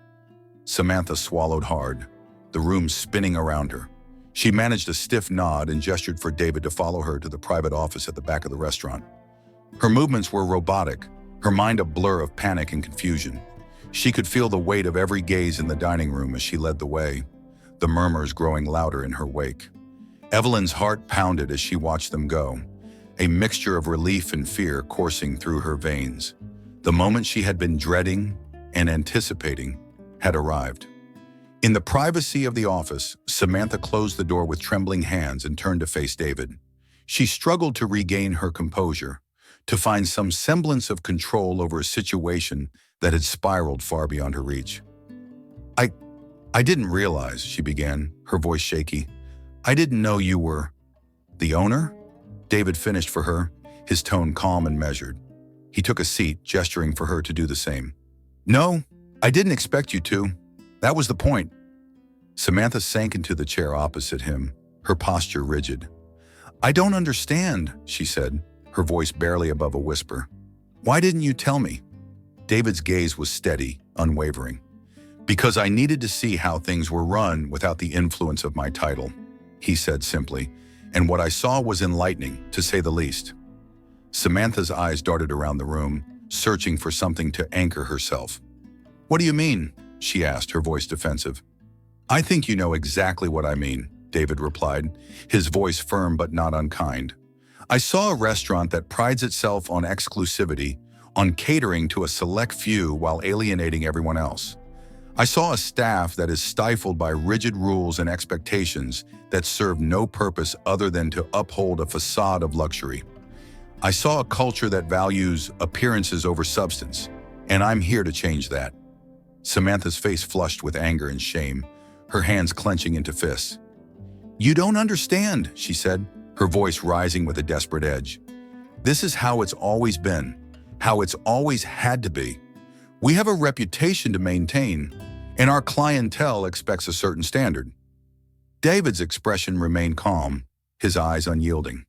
Samantha swallowed hard, the room spinning around her. She managed a stiff nod and gestured for David to follow her to the private office at the back of the restaurant. Her movements were robotic, her mind a blur of panic and confusion. She could feel the weight of every gaze in the dining room as she led the way, the murmurs growing louder in her wake. Evelyn's heart pounded as she watched them go, a mixture of relief and fear coursing through her veins. The moment she had been dreading and anticipating had arrived. In the privacy of the office, Samantha closed the door with trembling hands and turned to face David. She struggled to regain her composure, to find some semblance of control over a situation that had spiraled far beyond her reach. I didn't realize," she began, her voice shaky. "I didn't know you were the owner?" David finished for her, his tone calm and measured. He took a seat, gesturing for her to do the same. "No, I didn't expect you to. That was the point." Samantha sank into the chair opposite him, her posture rigid. "I don't understand," she said, her voice barely above a whisper. "Why didn't you tell me?" David's gaze was steady, unwavering. "Because I needed to see how things were run without the influence of my title," he said simply, and what I saw was enlightening, to say the least. Samantha's eyes darted around the room, searching for something to anchor herself. "What do you mean?" she asked, her voice defensive. "I think you know exactly what I mean," David replied, his voice firm but not unkind. "I saw a restaurant that prides itself on exclusivity, on catering to a select few while alienating everyone else. I saw a staff that is stifled by rigid rules and expectations that serve no purpose other than to uphold a facade of luxury. I saw a culture that values appearances over substance, and I'm here to change that." Samantha's face flushed with anger and shame, her hands clenching into fists. "You don't understand," she said, her voice rising with a desperate edge. "This is how it's always been, how it's always had to be. We have a reputation to maintain, and our clientele expects a certain standard." David's expression remained calm, his eyes unyielding.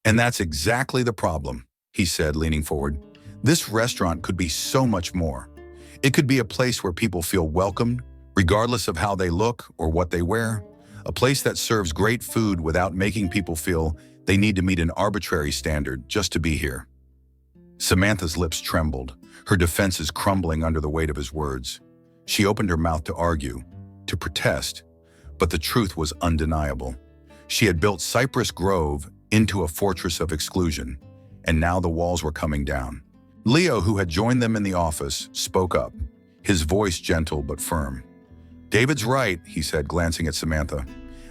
"And that's exactly the problem," he said, leaning forward. "This restaurant could be so much more. It could be a place where people feel welcomed, regardless of how they look or what they wear. A place that serves great food without making people feel they need to meet an arbitrary standard just to be here." Samantha's lips trembled, her defenses crumbling under the weight of his words. She opened her mouth to argue, to protest, but the truth was undeniable. She had built Cypress Grove into a fortress of exclusion, and now the walls were coming down. Leo, who had joined them in the office, spoke up, his voice gentle but firm. "David's right," he said, glancing at Samantha.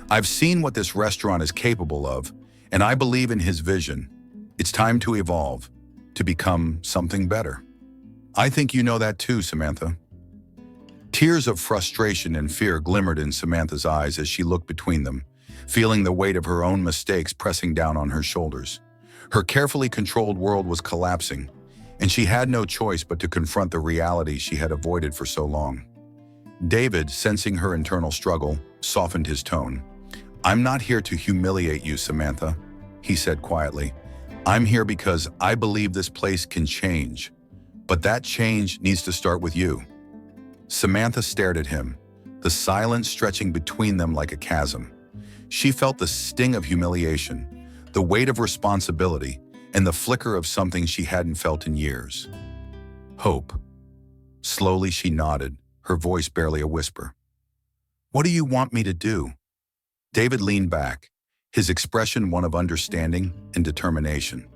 "I've seen what this restaurant is capable of, and I believe in his vision. It's time to evolve, to become something better." "I think you know that too, Samantha." Tears of frustration and fear glimmered in Samantha's eyes as she looked between them, feeling the weight of her own mistakes pressing down on her shoulders. Her carefully controlled world was collapsing, and she had no choice but to confront the reality she had avoided for so long. David, sensing her internal struggle, softened his tone. "I'm not here to humiliate you, Samantha," he said quietly. "I'm here because I believe this place can change, but that change needs to start with you." Samantha stared at him, the silence stretching between them like a chasm. She felt the sting of humiliation, the weight of responsibility, and the flicker of something she hadn't felt in years. Hope. Slowly she nodded, her voice barely a whisper. "What do you want me to do?" David leaned back, his expression one of understanding and determination.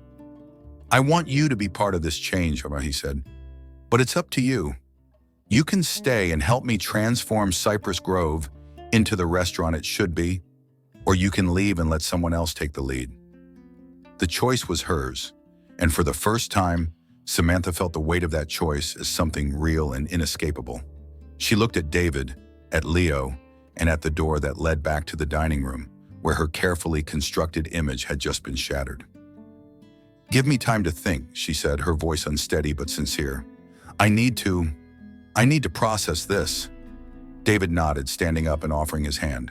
"I want you to be part of this change," he said. "But it's up to you. You can stay and help me transform Cypress Grove into the restaurant it should be, or you can leave and let someone else take the lead." The choice was hers, and for the first time, Samantha felt the weight of that choice as something real and inescapable. She looked at David, at Leo, and at the door that led back to the dining room, where her carefully constructed image had just been shattered. "Give me time to think," she said, her voice unsteady but sincere. I need to process this." David nodded, standing up and offering his hand.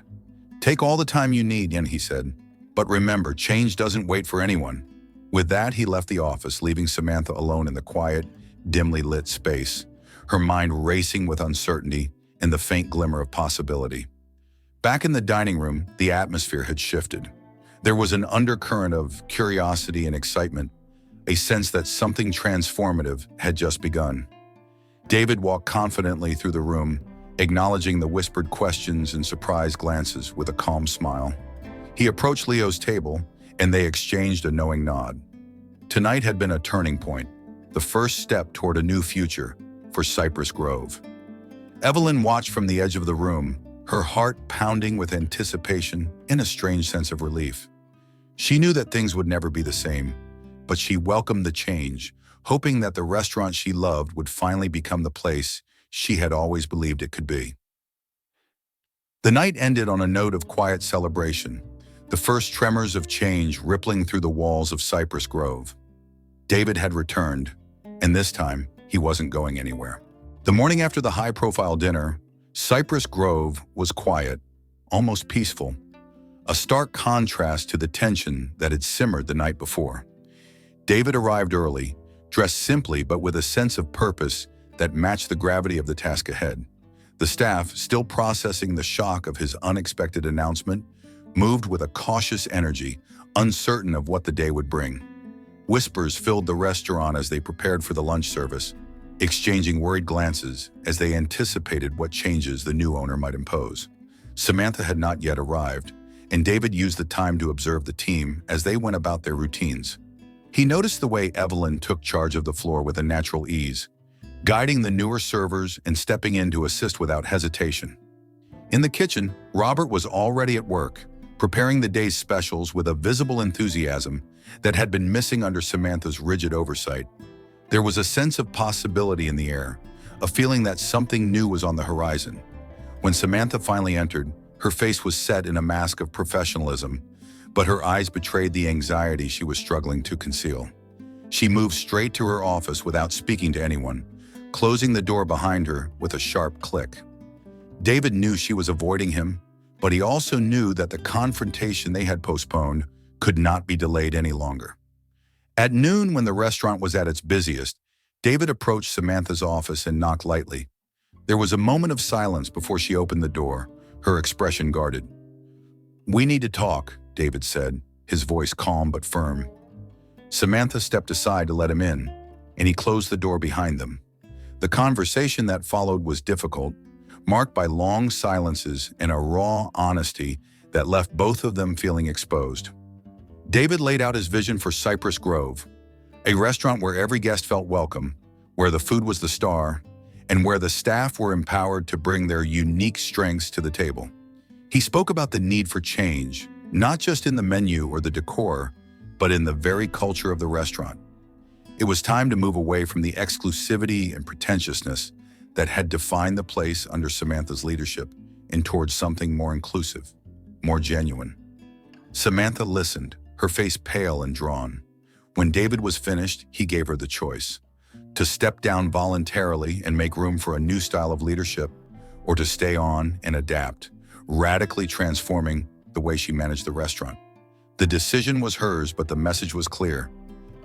"Take all the time you need," he said. "But remember, change doesn't wait for anyone." With that, he left the office, leaving Samantha alone in the quiet, dimly lit space, her mind racing with uncertainty and the faint glimmer of possibility. Back in the dining room, the atmosphere had shifted. There was an undercurrent of curiosity and excitement, a sense that something transformative had just begun. David walked confidently through the room, acknowledging the whispered questions and surprised glances with a calm smile. He approached Leo's table, and they exchanged a knowing nod. Tonight had been a turning point, the first step toward a new future for Cypress Grove. Evelyn watched from the edge of the room, her heart pounding with anticipation and a strange sense of relief. She knew that things would never be the same, but she welcomed the change, hoping that the restaurant she loved would finally become the place she had always believed it could be. The night ended on a note of quiet celebration, the first tremors of change rippling through the walls of Cypress Grove. David had returned, and this time, he wasn't going anywhere. The morning after the high-profile dinner, Cypress Grove was quiet, almost peaceful, a stark contrast to the tension that had simmered the night before. David arrived early, dressed simply but with a sense of purpose that matched the gravity of the task ahead. The staff, still processing the shock of his unexpected announcement, moved with a cautious energy, uncertain of what the day would bring. Whispers filled the restaurant as they prepared for the lunch service, exchanging worried glances as they anticipated what changes the new owner might impose. Samantha had not yet arrived, and David used the time to observe the team as they went about their routines. He noticed the way Evelyn took charge of the floor with a natural ease, guiding the newer servers and stepping in to assist without hesitation. In the kitchen, Robert was already at work, preparing the day's specials with a visible enthusiasm that had been missing under Samantha's rigid oversight. There was a sense of possibility in the air, a feeling that something new was on the horizon. When Samantha finally entered, her face was set in a mask of professionalism, but her eyes betrayed the anxiety she was struggling to conceal. She moved straight to her office without speaking to anyone, closing the door behind her with a sharp click. David knew she was avoiding him, but he also knew that the confrontation they had postponed could not be delayed any longer. At noon, when the restaurant was at its busiest, David approached Samantha's office and knocked lightly. There was a moment of silence before she opened the door, her expression guarded. "We need to talk," David said, his voice calm but firm. Samantha stepped aside to let him in, and he closed the door behind them. The conversation that followed was difficult, marked by long silences and a raw honesty that left both of them feeling exposed. David laid out his vision for Cypress Grove, a restaurant where every guest felt welcome, where the food was the star, and where the staff were empowered to bring their unique strengths to the table. He spoke about the need for change, not just in the menu or the decor, but in the very culture of the restaurant. It was time to move away from the exclusivity and pretentiousness that had defined the place under Samantha's leadership and towards something more inclusive, more genuine. Samantha listened, her face pale and drawn. When David was finished, he gave her the choice: to step down voluntarily and make room for a new style of leadership, or to stay on and adapt, radically transforming the way she managed the restaurant. The decision was hers, but the message was clear.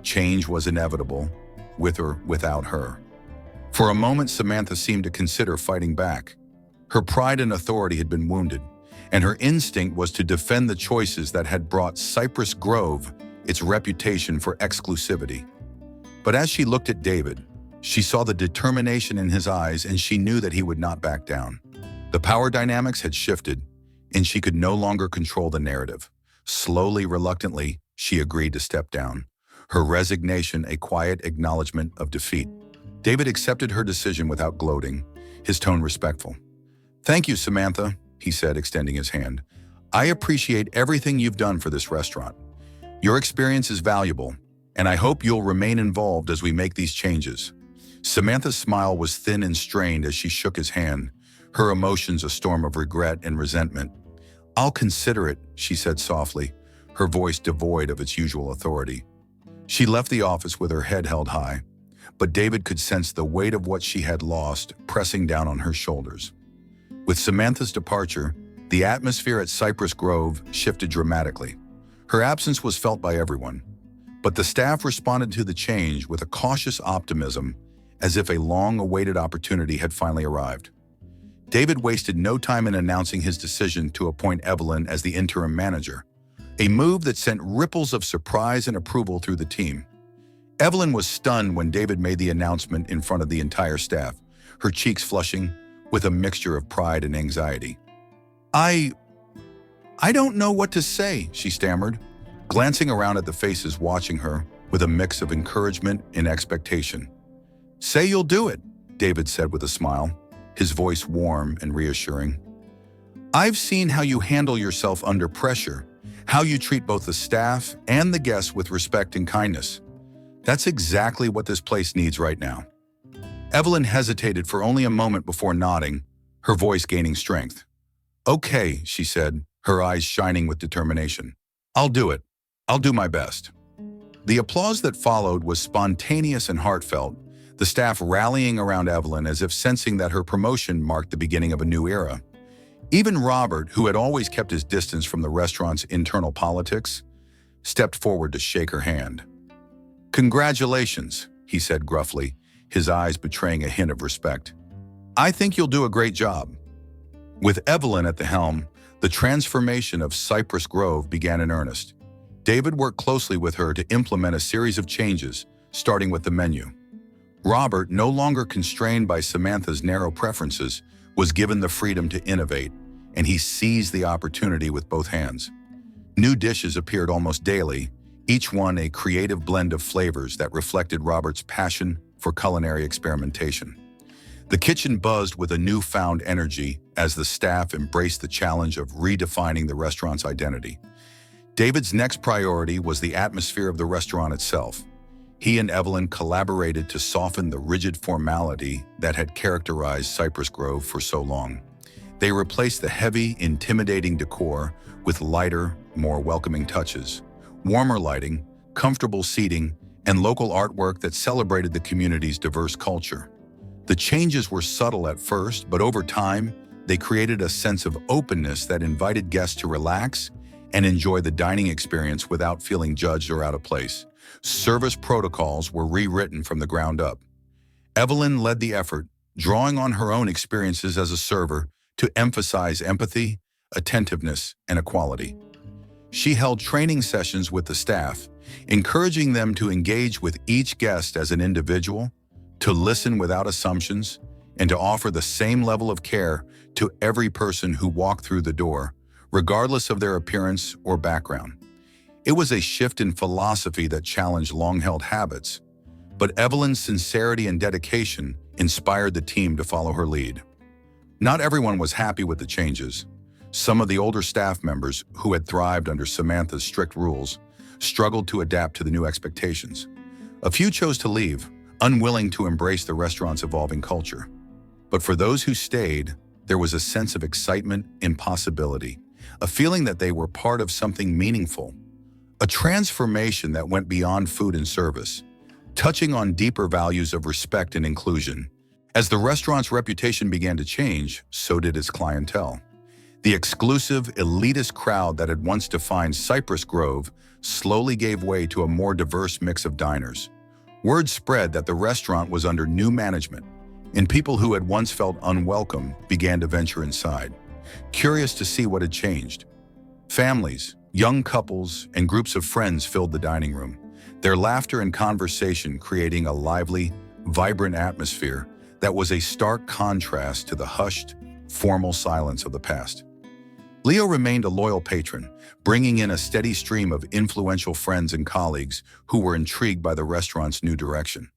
Change was inevitable, with or without her. For a moment, Samantha seemed to consider fighting back. Her pride and authority had been wounded, and her instinct was to defend the choices that had brought Cypress Grove its reputation for exclusivity. But as she looked at David, she saw the determination in his eyes, and she knew that he would not back down. The power dynamics had shifted, and she could no longer control the narrative. Slowly, reluctantly, she agreed to step down, her resignation a quiet acknowledgement of defeat. David accepted her decision without gloating, his tone respectful. "Thank you, Samantha," he said, extending his hand. "I appreciate everything you've done for this restaurant. Your experience is valuable, and I hope you'll remain involved as we make these changes." Samantha's smile was thin and strained as she shook his hand, her emotions a storm of regret and resentment. "I'll consider it," she said softly, her voice devoid of its usual authority. She left the office with her head held high, but David could sense the weight of what she had lost pressing down on her shoulders. With Samantha's departure, the atmosphere at Cypress Grove shifted dramatically. Her absence was felt by everyone, but the staff responded to the change with a cautious optimism, as if a long-awaited opportunity had finally arrived. David wasted no time in announcing his decision to appoint Evelyn as the interim manager, a move that sent ripples of surprise and approval through the team. Evelyn was stunned when David made the announcement in front of the entire staff, her cheeks flushing with a mixture of pride and anxiety. I don't know what to say," she stammered, glancing around at the faces watching her with a mix of encouragement and expectation. "Say you'll do it," David said with a smile, his voice warm and reassuring. "I've seen how you handle yourself under pressure, how you treat both the staff and the guests with respect and kindness. That's exactly what this place needs right now." Evelyn hesitated for only a moment before nodding, her voice gaining strength. "Okay," she said, her eyes shining with determination. "I'll do it. I'll do my best." The applause that followed was spontaneous and heartfelt, the staff rallying around Evelyn as if sensing that her promotion marked the beginning of a new era. Even Robert, who had always kept his distance from the restaurant's internal politics, stepped forward to shake her hand. "Congratulations," he said gruffly, his eyes betraying a hint of respect. "I think you'll do a great job." With Evelyn at the helm, the transformation of Cypress Grove began in earnest. David worked closely with her to implement a series of changes, starting with the menu. Robert, no longer constrained by Samantha's narrow preferences, was given the freedom to innovate, and he seized the opportunity with both hands. New dishes appeared almost daily, each one a creative blend of flavors that reflected Robert's passion for culinary experimentation. The kitchen buzzed with a newfound energy as the staff embraced the challenge of redefining the restaurant's identity. David's next priority was the atmosphere of the restaurant itself. He and Evelyn collaborated to soften the rigid formality that had characterized Cypress Grove for so long. They replaced the heavy, intimidating decor with lighter, more welcoming touches, warmer lighting, comfortable seating, and local artwork that celebrated the community's diverse culture. The changes were subtle at first, but over time, they created a sense of openness that invited guests to relax and enjoy the dining experience without feeling judged or out of place. Service protocols were rewritten from the ground up. Evelyn led the effort, drawing on her own experiences as a server to emphasize empathy, attentiveness, and equality. She held training sessions with the staff, encouraging them to engage with each guest as an individual, to listen without assumptions, and to offer the same level of care to every person who walked through the door, regardless of their appearance or background. It was a shift in philosophy that challenged long-held habits, but Evelyn's sincerity and dedication inspired the team to follow her lead. Not everyone was happy with the changes. Some of the older staff members, who had thrived under Samantha's strict rules, struggled to adapt to the new expectations. A few chose to leave, unwilling to embrace the restaurant's evolving culture. But for those who stayed, there was a sense of excitement and possibility, a feeling that they were part of something meaningful, a transformation that went beyond food and service, touching on deeper values of respect and inclusion. As the restaurant's reputation began to change, so did its clientele. The exclusive, elitist crowd that had once defined Cypress Grove slowly gave way to a more diverse mix of diners. Word spread that the restaurant was under new management, and people who had once felt unwelcome began to venture inside, curious to see what had changed. Families, young couples, and groups of friends filled the dining room, their laughter and conversation creating a lively, vibrant atmosphere that was a stark contrast to the hushed, formal silence of the past. Leo remained a loyal patron, bringing in a steady stream of influential friends and colleagues who were intrigued by the restaurant's new direction.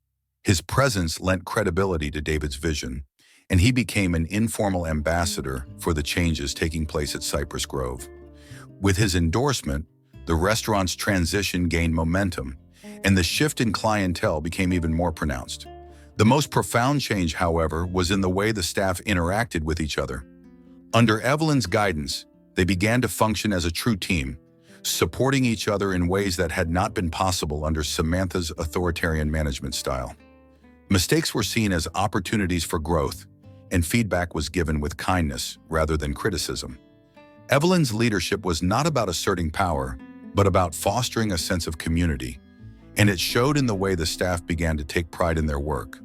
His presence lent credibility to David's vision, and he became an informal ambassador for the changes taking place at Cypress Grove. With his endorsement, the restaurant's transition gained momentum, and the shift in clientele became even more pronounced. The most profound change, however, was in the way the staff interacted with each other. Under Evelyn's guidance, they began to function as a true team, supporting each other in ways that had not been possible under Samantha's authoritarian management style. Mistakes were seen as opportunities for growth, and feedback was given with kindness rather than criticism. Evelyn's leadership was not about asserting power, but about fostering a sense of community, and it showed in the way the staff began to take pride in their work.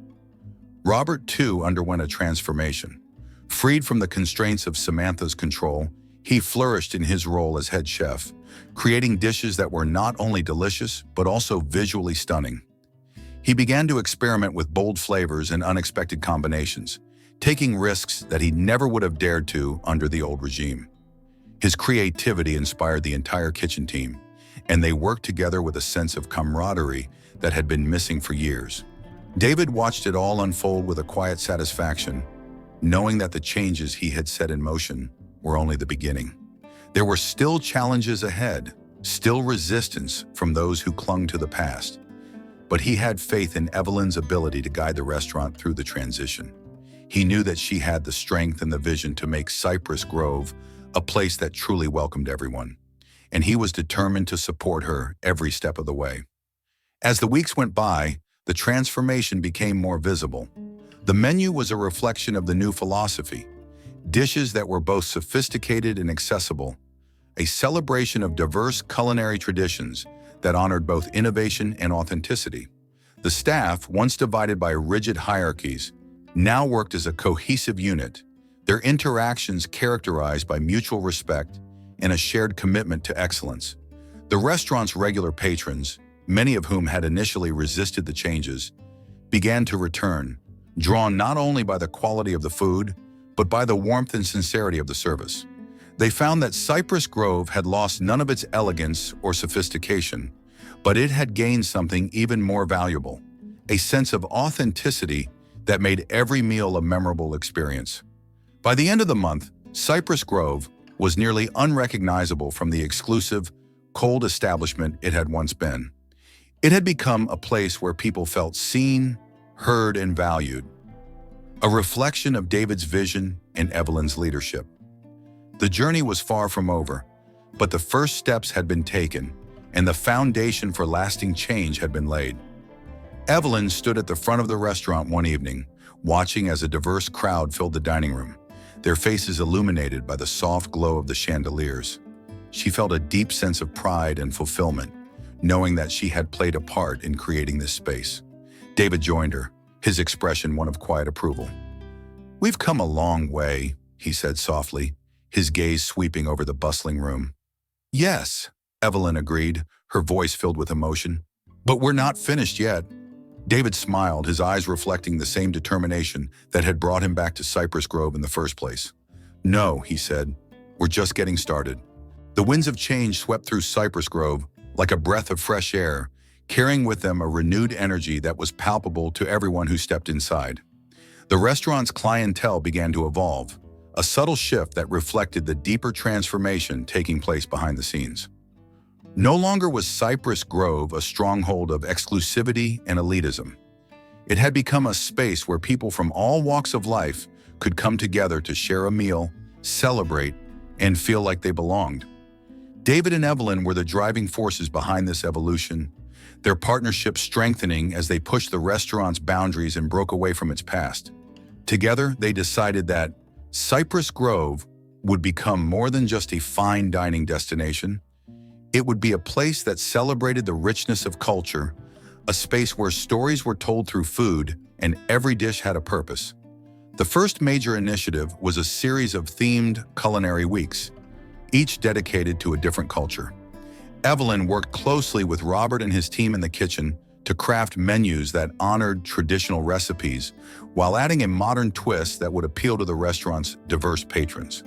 Robert, too, underwent a transformation. Freed from the constraints of Samantha's control, he flourished in his role as head chef, creating dishes that were not only delicious, but also visually stunning. He began to experiment with bold flavors and unexpected combinations, taking risks that he never would have dared to under the old regime. His creativity inspired the entire kitchen team, and they worked together with a sense of camaraderie that had been missing for years. David watched it all unfold with a quiet satisfaction, knowing that the changes he had set in motion were only the beginning. There were still challenges ahead, still resistance from those who clung to the past, but he had faith in Evelyn's ability to guide the restaurant through the transition. He knew that she had the strength and the vision to make Cypress Grove a place that truly welcomed everyone, and he was determined to support her every step of the way. As the weeks went by, the transformation became more visible. The menu was a reflection of the new philosophy, dishes that were both sophisticated and accessible, a celebration of diverse culinary traditions that honored both innovation and authenticity. The staff, once divided by rigid hierarchies, now worked as a cohesive unit, their interactions characterized by mutual respect and a shared commitment to excellence. The restaurant's regular patrons, many of whom had initially resisted the changes, began to return, drawn not only by the quality of the food, but by the warmth and sincerity of the service. They found that Cypress Grove had lost none of its elegance or sophistication, but it had gained something even more valuable, a sense of authenticity that made every meal a memorable experience. By the end of the month, Cypress Grove was nearly unrecognizable from the exclusive, cold establishment it had once been. It had become a place where people felt seen, heard, and valued, a reflection of David's vision and Evelyn's leadership. The journey was far from over, but the first steps had been taken, and the foundation for lasting change had been laid. Evelyn stood at the front of the restaurant one evening, watching as a diverse crowd filled the dining room, their faces illuminated by the soft glow of the chandeliers. She felt a deep sense of pride and fulfillment, knowing that she had played a part in creating this space. David joined her, his expression one of quiet approval. "We've come a long way," he said softly, his gaze sweeping over the bustling room. "Yes," Evelyn agreed, her voice filled with emotion. "But we're not finished yet." David smiled, his eyes reflecting the same determination that had brought him back to Cypress Grove in the first place. "No," he said, "we're just getting started." The winds of change swept through Cypress Grove like a breath of fresh air, carrying with them a renewed energy that was palpable to everyone who stepped inside. The restaurant's clientele began to evolve, a subtle shift that reflected the deeper transformation taking place behind the scenes. No longer was Cypress Grove a stronghold of exclusivity and elitism. It had become a space where people from all walks of life could come together to share a meal, celebrate, and feel like they belonged. David and Evelyn were the driving forces behind this evolution, their partnership strengthening as they pushed the restaurant's boundaries and broke away from its past. Together, they decided that Cypress Grove would become more than just a fine dining destination. It would be a place that celebrated the richness of culture, a space where stories were told through food and every dish had a purpose. The first major initiative was a series of themed culinary weeks, each dedicated to a different culture. Evelyn worked closely with Robert and his team in the kitchen to craft menus that honored traditional recipes while adding a modern twist that would appeal to the restaurant's diverse patrons.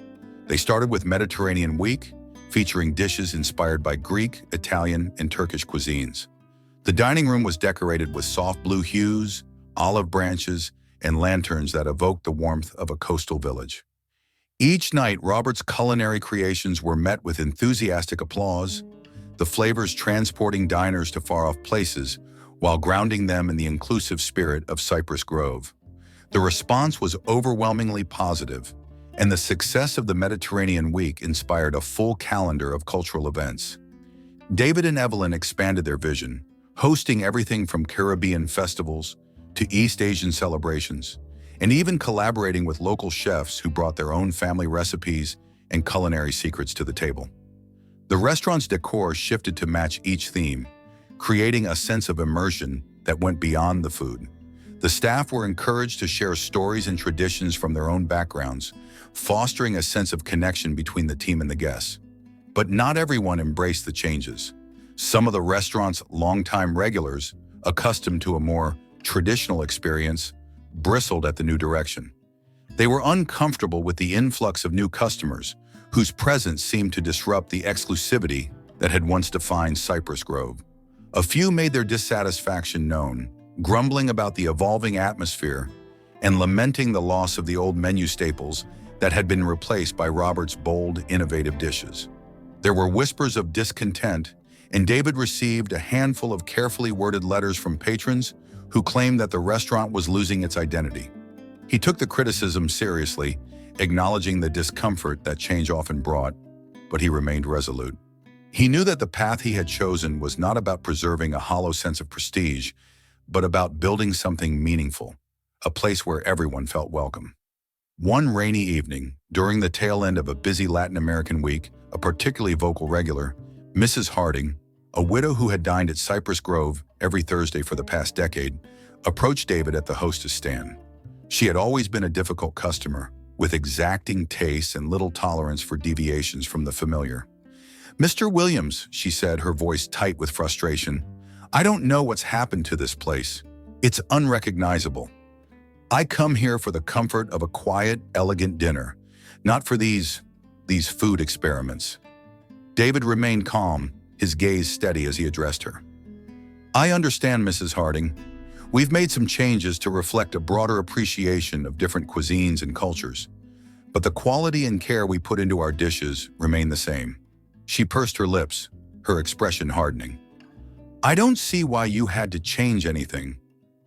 They started with Mediterranean Week, featuring dishes inspired by Greek, Italian, and Turkish cuisines. The dining room was decorated with soft blue hues, olive branches, and lanterns that evoked the warmth of a coastal village. Each night, Robert's culinary creations were met with enthusiastic applause, the flavors transporting diners to far-off places while grounding them in the inclusive spirit of Cypress Grove. The response was overwhelmingly positive, and the success of the Mediterranean Week inspired a full calendar of cultural events. David and Evelyn expanded their vision, hosting everything from Caribbean festivals to East Asian celebrations, and even collaborating with local chefs who brought their own family recipes and culinary secrets to the table. The restaurant's decor shifted to match each theme, creating a sense of immersion that went beyond the food. The staff were encouraged to share stories and traditions from their own backgrounds, fostering a sense of connection between the team and the guests. But not everyone embraced the changes. Some of the restaurant's longtime regulars, accustomed to a more traditional experience, bristled at the new direction. They were uncomfortable with the influx of new customers, whose presence seemed to disrupt the exclusivity that had once defined Cypress Grove. A few made their dissatisfaction known, grumbling about the evolving atmosphere and lamenting the loss of the old menu staples that had been replaced by Robert's bold, innovative dishes. There were whispers of discontent, and David received a handful of carefully worded letters from patrons who claimed that the restaurant was losing its identity. He took the criticism seriously, acknowledging the discomfort that change often brought, but he remained resolute. He knew that the path he had chosen was not about preserving a hollow sense of prestige, but about building something meaningful, a place where everyone felt welcome. One rainy evening, during the tail end of a busy Latin American week, a particularly vocal regular, Mrs. Harding, a widow who had dined at Cypress Grove every Thursday for the past decade, approached David at the hostess stand. She had always been a difficult customer, with exacting tastes and little tolerance for deviations from the familiar. "Mr. Williams," she said, her voice tight with frustration, "I don't know what's happened to this place. It's unrecognizable. I come here for the comfort of a quiet, elegant dinner, not for these food experiments. David remained calm, his gaze steady as he addressed her. I understand, Mrs. Harding. We've made some changes to reflect a broader appreciation of different cuisines and cultures, but the quality and care we put into our dishes remain the same. She pursed her lips, her expression hardening. I don't see why you had to change anything.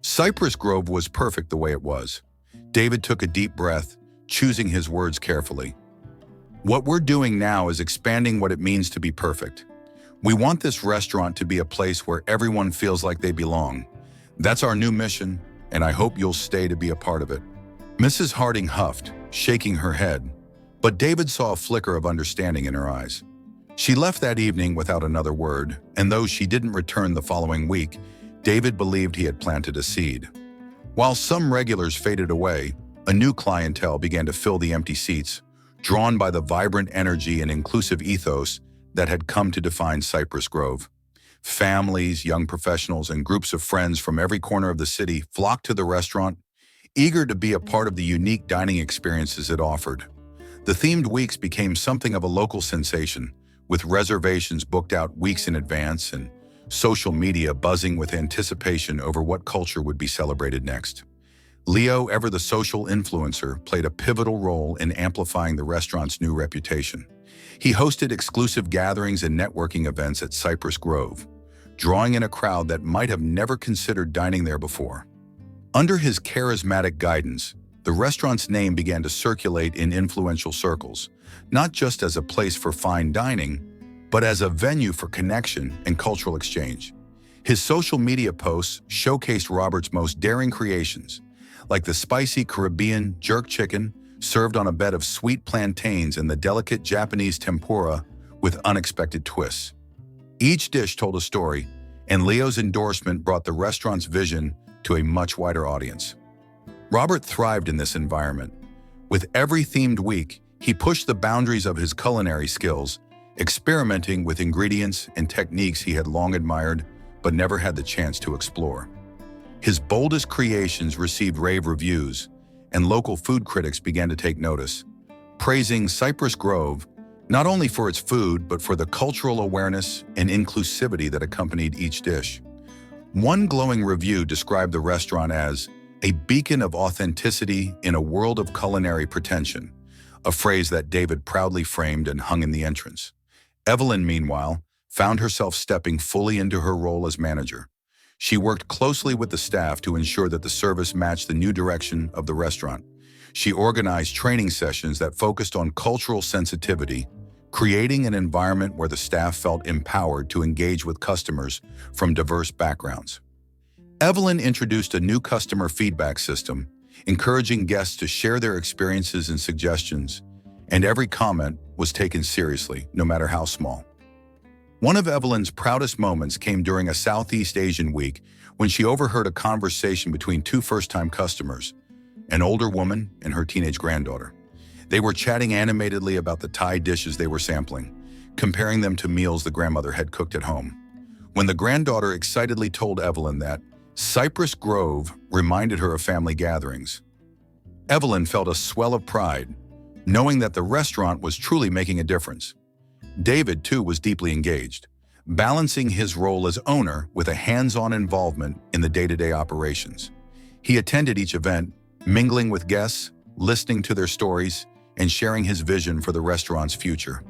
Cypress Grove was perfect the way it was. David took a deep breath, choosing his words carefully. What we're doing now is expanding what it means to be perfect. We want this restaurant to be a place where everyone feels like they belong. That's our new mission, and I hope you'll stay to be a part of it. Mrs. Harding huffed, shaking her head, but David saw a flicker of understanding in her eyes. She left that evening without another word, and though she didn't return the following week, David believed he had planted a seed. While some regulars faded away, a new clientele began to fill the empty seats, drawn by the vibrant energy and inclusive ethos that had come to define Cypress Grove. Families, young professionals, and groups of friends from every corner of the city flocked to the restaurant, eager to be a part of the unique dining experiences it offered. The themed weeks became something of a local sensation, with reservations booked out weeks in advance and social media buzzing with anticipation over what culture would be celebrated next. Leo, ever the social influencer, played a pivotal role in amplifying the restaurant's new reputation. He hosted exclusive gatherings and networking events at Cypress Grove, drawing in a crowd that might have never considered dining there before. Under his charismatic guidance, the restaurant's name began to circulate in influential circles, not just as a place for fine dining, but as a venue for connection and cultural exchange. His social media posts showcased Robert's most daring creations, like the spicy Caribbean jerk chicken served on a bed of sweet plantains and the delicate Japanese tempura with unexpected twists. Each dish told a story, and Leo's endorsement brought the restaurant's vision to a much wider audience. Robert thrived in this environment. With every themed week, he pushed the boundaries of his culinary skills, experimenting with ingredients and techniques he had long admired but never had the chance to explore. His boldest creations received rave reviews, and local food critics began to take notice, praising Cypress Grove not only for its food but for the cultural awareness and inclusivity that accompanied each dish. One glowing review described the restaurant as a beacon of authenticity in a world of culinary pretension, a phrase that David proudly framed and hung in the entrance. Evelyn, meanwhile, found herself stepping fully into her role as manager. She worked closely with the staff to ensure that the service matched the new direction of the restaurant. She organized training sessions that focused on cultural sensitivity, creating an environment where the staff felt empowered to engage with customers from diverse backgrounds. Evelyn introduced a new customer feedback system, encouraging guests to share their experiences and suggestions, and every comment was taken seriously, no matter how small. One of Evelyn's proudest moments came during a Southeast Asian week when she overheard a conversation between two first-time customers, an older woman and her teenage granddaughter. They were chatting animatedly about the Thai dishes they were sampling, comparing them to meals the grandmother had cooked at home. When the granddaughter excitedly told Evelyn that Cypress Grove reminded her of family gatherings, Evelyn felt a swell of pride, knowing that the restaurant was truly making a difference. David, too, was deeply engaged, balancing his role as owner with a hands-on involvement in the day-to-day operations. He attended each event, mingling with guests, listening to their stories, and sharing his vision for the restaurant's future.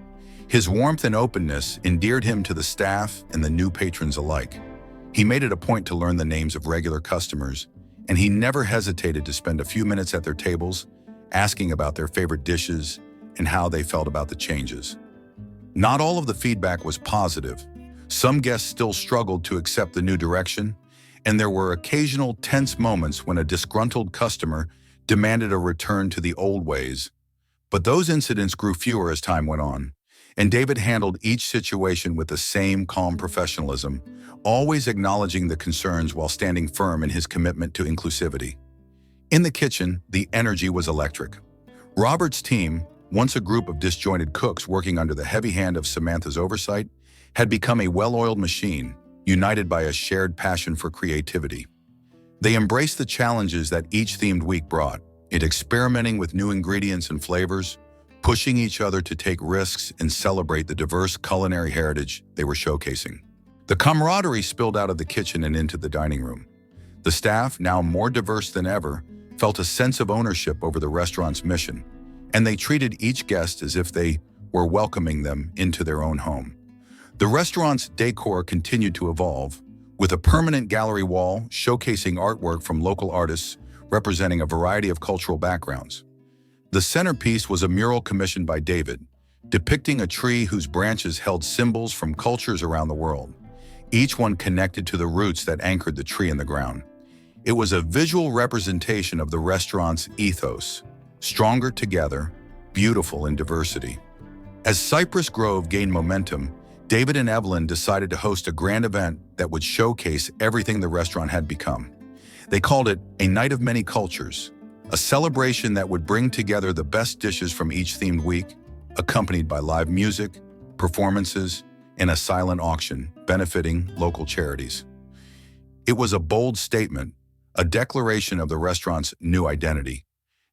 His warmth and openness endeared him to the staff and the new patrons alike. He made it a point to learn the names of regular customers, and he never hesitated to spend a few minutes at their tables, asking about their favorite dishes and how they felt about the changes. Not all of the feedback was positive. Some guests still struggled to accept the new direction, and there were occasional tense moments when a disgruntled customer demanded a return to the old ways. But those incidents grew fewer as time went on, and David handled each situation with the same calm professionalism, always acknowledging the concerns while standing firm in his commitment to inclusivity. In the kitchen, the energy was electric. Robert's team, once a group of disjointed cooks working under the heavy hand of Samantha's oversight, had become a well-oiled machine, united by a shared passion for creativity. They embraced the challenges that each themed week brought, experimenting with new ingredients and flavors, pushing each other to take risks and celebrate the diverse culinary heritage they were showcasing. The camaraderie spilled out of the kitchen and into the dining room. The staff, now more diverse than ever, felt a sense of ownership over the restaurant's mission, and they treated each guest as if they were welcoming them into their own home. The restaurant's decor continued to evolve, with a permanent gallery wall showcasing artwork from local artists representing a variety of cultural backgrounds. The centerpiece was a mural commissioned by David, depicting a tree whose branches held symbols from cultures around the world, each one connected to the roots that anchored the tree in the ground. It was a visual representation of the restaurant's ethos: stronger together, beautiful in diversity. As Cypress Grove gained momentum, David and Evelyn decided to host a grand event that would showcase everything the restaurant had become. They called it a night of many cultures, a celebration that would bring together the best dishes from each themed week, accompanied by live music, performances, and a silent auction benefiting local charities. It was a bold statement, a declaration of the restaurant's new identity,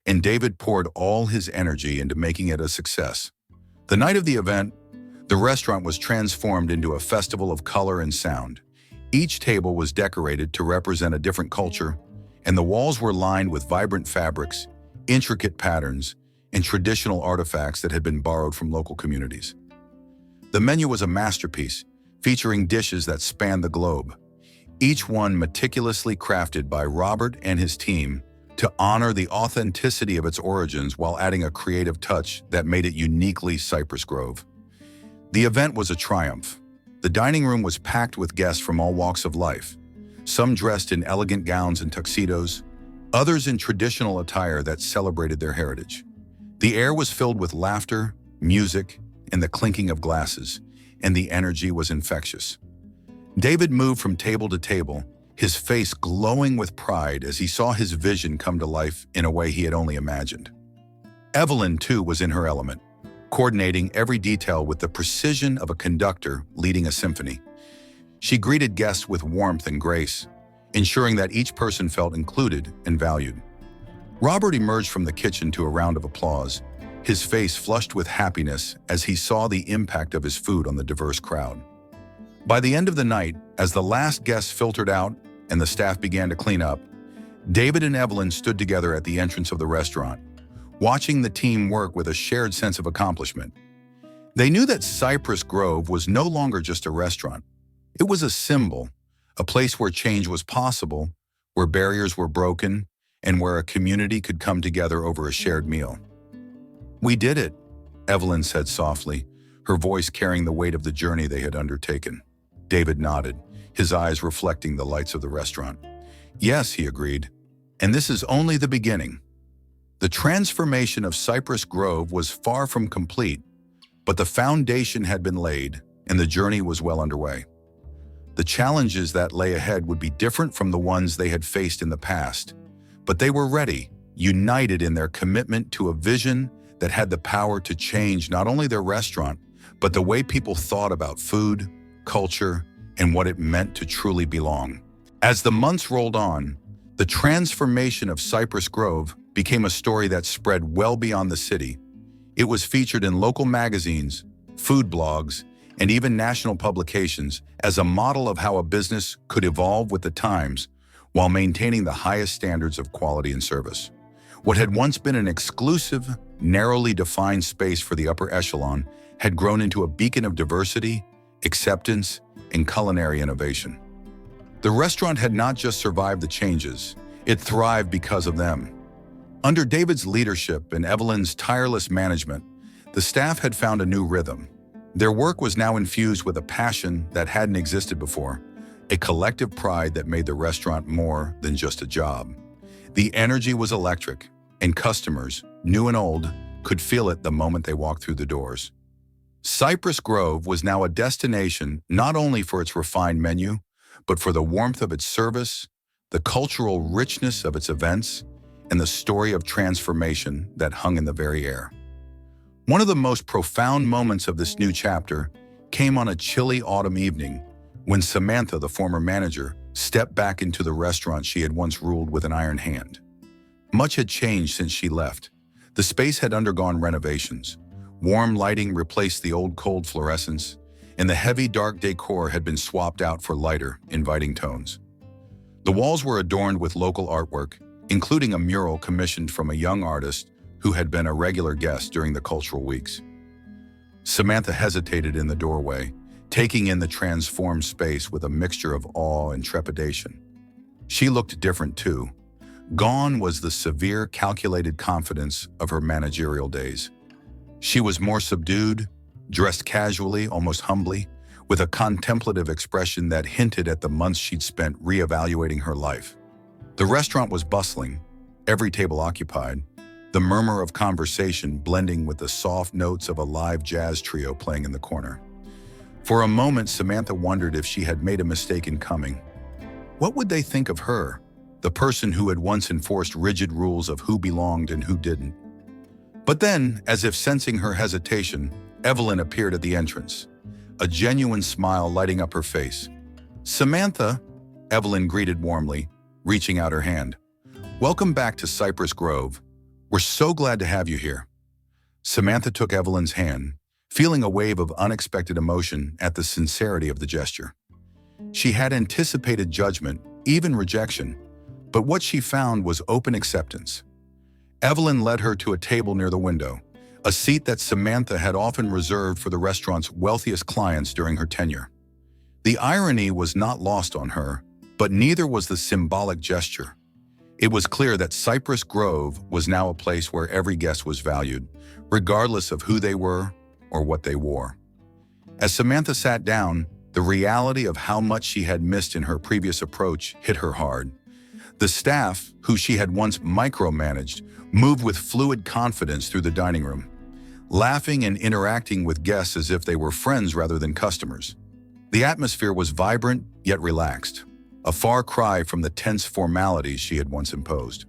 and David poured all his energy into making it a success. The night of the event, the restaurant was transformed into a festival of color and sound. Each table was decorated to represent a different culture, and the walls were lined with vibrant fabrics, intricate patterns, and traditional artifacts that had been borrowed from local communities. The menu was a masterpiece, featuring dishes that spanned the globe, each one meticulously crafted by Robert and his team to honor the authenticity of its origins while adding a creative touch that made it uniquely Cypress Grove. The event was a triumph. The dining room was packed with guests from all walks of life, some dressed in elegant gowns and tuxedos, others in traditional attire that celebrated their heritage. The air was filled with laughter, music, and the clinking of glasses, and the energy was infectious. David moved from table to table, his face glowing with pride as he saw his vision come to life in a way he had only imagined. Evelyn, too, was in her element, coordinating every detail with the precision of a conductor leading a symphony. She greeted guests with warmth and grace, ensuring that each person felt included and valued. Robert emerged from the kitchen to a round of applause, his face flushed with happiness as he saw the impact of his food on the diverse crowd. By the end of the night, as the last guests filtered out and the staff began to clean up, David and Evelyn stood together at the entrance of the restaurant, watching the team work with a shared sense of accomplishment. They knew that Cypress Grove was no longer just a restaurant. It was a symbol, a place where change was possible, where barriers were broken, and where a community could come together over a shared meal. "We did it," Evelyn said softly, her voice carrying the weight of the journey they had undertaken. David nodded, his eyes reflecting the lights of the restaurant. "Yes," he agreed, "and this is only the beginning." The transformation of Cypress Grove was far from complete, but the foundation had been laid and the journey was well underway. The challenges that lay ahead would be different from the ones they had faced in the past, but they were ready, united in their commitment to a vision that had the power to change not only their restaurant, but the way people thought about food, culture, and what it meant to truly belong. As the months rolled on, the transformation of Cypress Grove became a story that spread well beyond the city. It was featured in local magazines, food blogs, and even national publications as a model of how a business could evolve with the times while maintaining the highest standards of quality and service. What had once been an exclusive, narrowly defined space for the upper echelon had grown into a beacon of diversity, acceptance, and culinary innovation. The restaurant had not just survived the changes, it thrived because of them. Under David's leadership and Evelyn's tireless management, the staff had found a new rhythm. Their work was now infused with a passion that hadn't existed before, a collective pride that made the restaurant more than just a job. The energy was electric, and customers, new and old, could feel it the moment they walked through the doors. Cypress Grove was now a destination not only for its refined menu, but for the warmth of its service, the cultural richness of its events, and the story of transformation that hung in the very air. One of the most profound moments of this new chapter came on a chilly autumn evening when Samantha, the former manager, stepped back into the restaurant she had once ruled with an iron hand. Much had changed since she left. The space had undergone renovations. Warm lighting replaced the old cold fluorescence, and the heavy dark decor had been swapped out for lighter, inviting tones. The walls were adorned with local artwork, including a mural commissioned from a young artist who had been a regular guest during the cultural weeks. Samantha hesitated in the doorway, taking in the transformed space with a mixture of awe and trepidation. She looked different too. Gone was the severe, calculated confidence of her managerial days. She was more subdued, dressed casually, almost humbly, with a contemplative expression that hinted at the months she'd spent reevaluating her life. The restaurant was bustling, every table occupied, the murmur of conversation blending with the soft notes of a live jazz trio playing in the corner. For a moment, Samantha wondered if she had made a mistake in coming. What would they think of her, the person who had once enforced rigid rules of who belonged and who didn't? But then, as if sensing her hesitation, Evelyn appeared at the entrance, a genuine smile lighting up her face. "Samantha," Evelyn greeted warmly, reaching out her hand. "Welcome back to Cypress Grove. We're so glad to have you here." Samantha took Evelyn's hand, feeling a wave of unexpected emotion at the sincerity of the gesture. She had anticipated judgment, even rejection, but what she found was open acceptance. Evelyn led her to a table near the window, a seat that Samantha had often reserved for the restaurant's wealthiest clients during her tenure. The irony was not lost on her, but neither was the symbolic gesture. It was clear that Cypress Grove was now a place where every guest was valued, regardless of who they were or what they wore. As Samantha sat down, the reality of how much she had missed in her previous approach hit her hard. The staff, who she had once micromanaged, moved with fluid confidence through the dining room, laughing and interacting with guests as if they were friends rather than customers. The atmosphere was vibrant yet relaxed, a far cry from the tense formalities she had once imposed.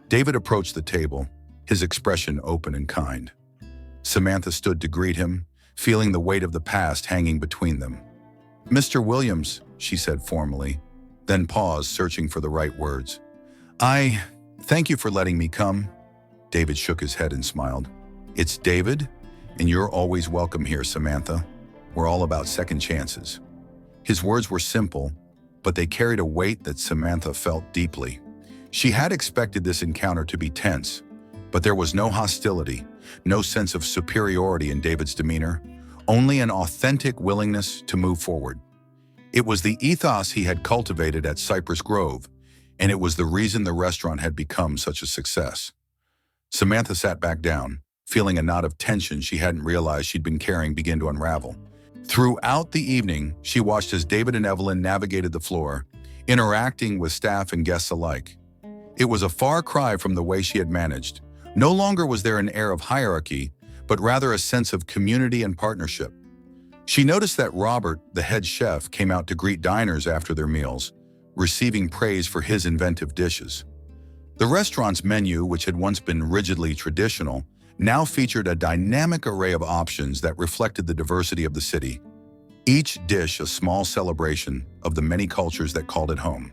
David approached the table, his expression open and kind. Samantha stood to greet him, feeling the weight of the past hanging between them. "Mr. Williams," she said formally, then paused, searching for the right words. Thank you for letting me come." David shook his head and smiled. "It's David, and you're always welcome here, Samantha. We're all about second chances." His words were simple, but they carried a weight that Samantha felt deeply. She had expected this encounter to be tense, but there was no hostility, no sense of superiority in David's demeanor, only an authentic willingness to move forward. It was the ethos he had cultivated at Cypress Grove, and it was the reason the restaurant had become such a success. Samantha sat back down, feeling a knot of tension she hadn't realized she'd been carrying begin to unravel. Throughout the evening, she watched as David and Evelyn navigated the floor, interacting with staff and guests alike. It was a far cry from the way she had managed. No longer was there an air of hierarchy, but rather a sense of community and partnership. She noticed that Robert, the head chef, came out to greet diners after their meals, receiving praise for his inventive dishes. The restaurant's menu, which had once been rigidly traditional, now featured a dynamic array of options that reflected the diversity of the city, each dish a small celebration of the many cultures that called it home.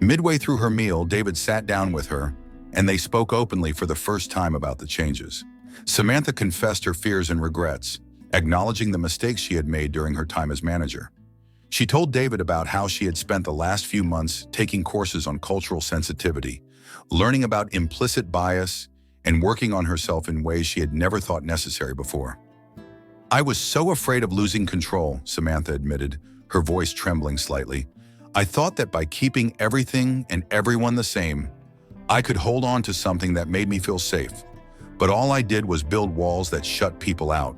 Midway through her meal, David sat down with her, and they spoke openly for the first time about the changes. Samantha confessed her fears and regrets, acknowledging the mistakes she had made during her time as manager. She told David about how she had spent the last few months taking courses on cultural sensitivity, learning about implicit bias, and working on herself in ways she had never thought necessary before. "I was so afraid of losing control," Samantha admitted, her voice trembling slightly. "I thought that by keeping everything and everyone the same, I could hold on to something that made me feel safe. But all I did was build walls that shut people out."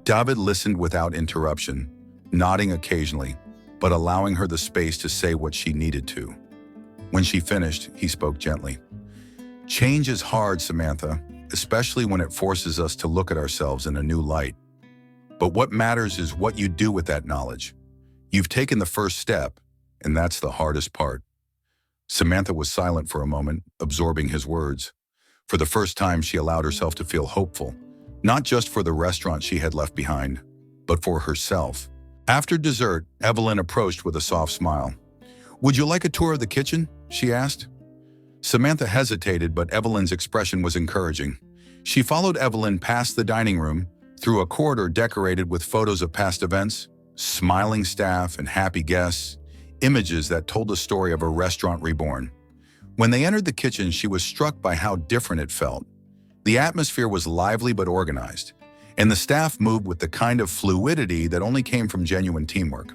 David listened without interruption, nodding occasionally, but allowing her the space to say what she needed to. When she finished, he spoke gently. "Change is hard, Samantha, especially when it forces us to look at ourselves in a new light. But what matters is what you do with that knowledge. You've taken the first step, and that's the hardest part." Samantha was silent for a moment, absorbing his words. For the first time, she allowed herself to feel hopeful, not just for the restaurant she had left behind, but for herself. After dessert, Evelyn approached with a soft smile. "Would you like a tour of the kitchen?" she asked. Samantha hesitated, but Evelyn's expression was encouraging. She followed Evelyn past the dining room, through a corridor decorated with photos of past events, smiling staff and happy guests, images that told the story of a restaurant reborn. When they entered the kitchen, she was struck by how different it felt. The atmosphere was lively but organized, and the staff moved with the kind of fluidity that only came from genuine teamwork.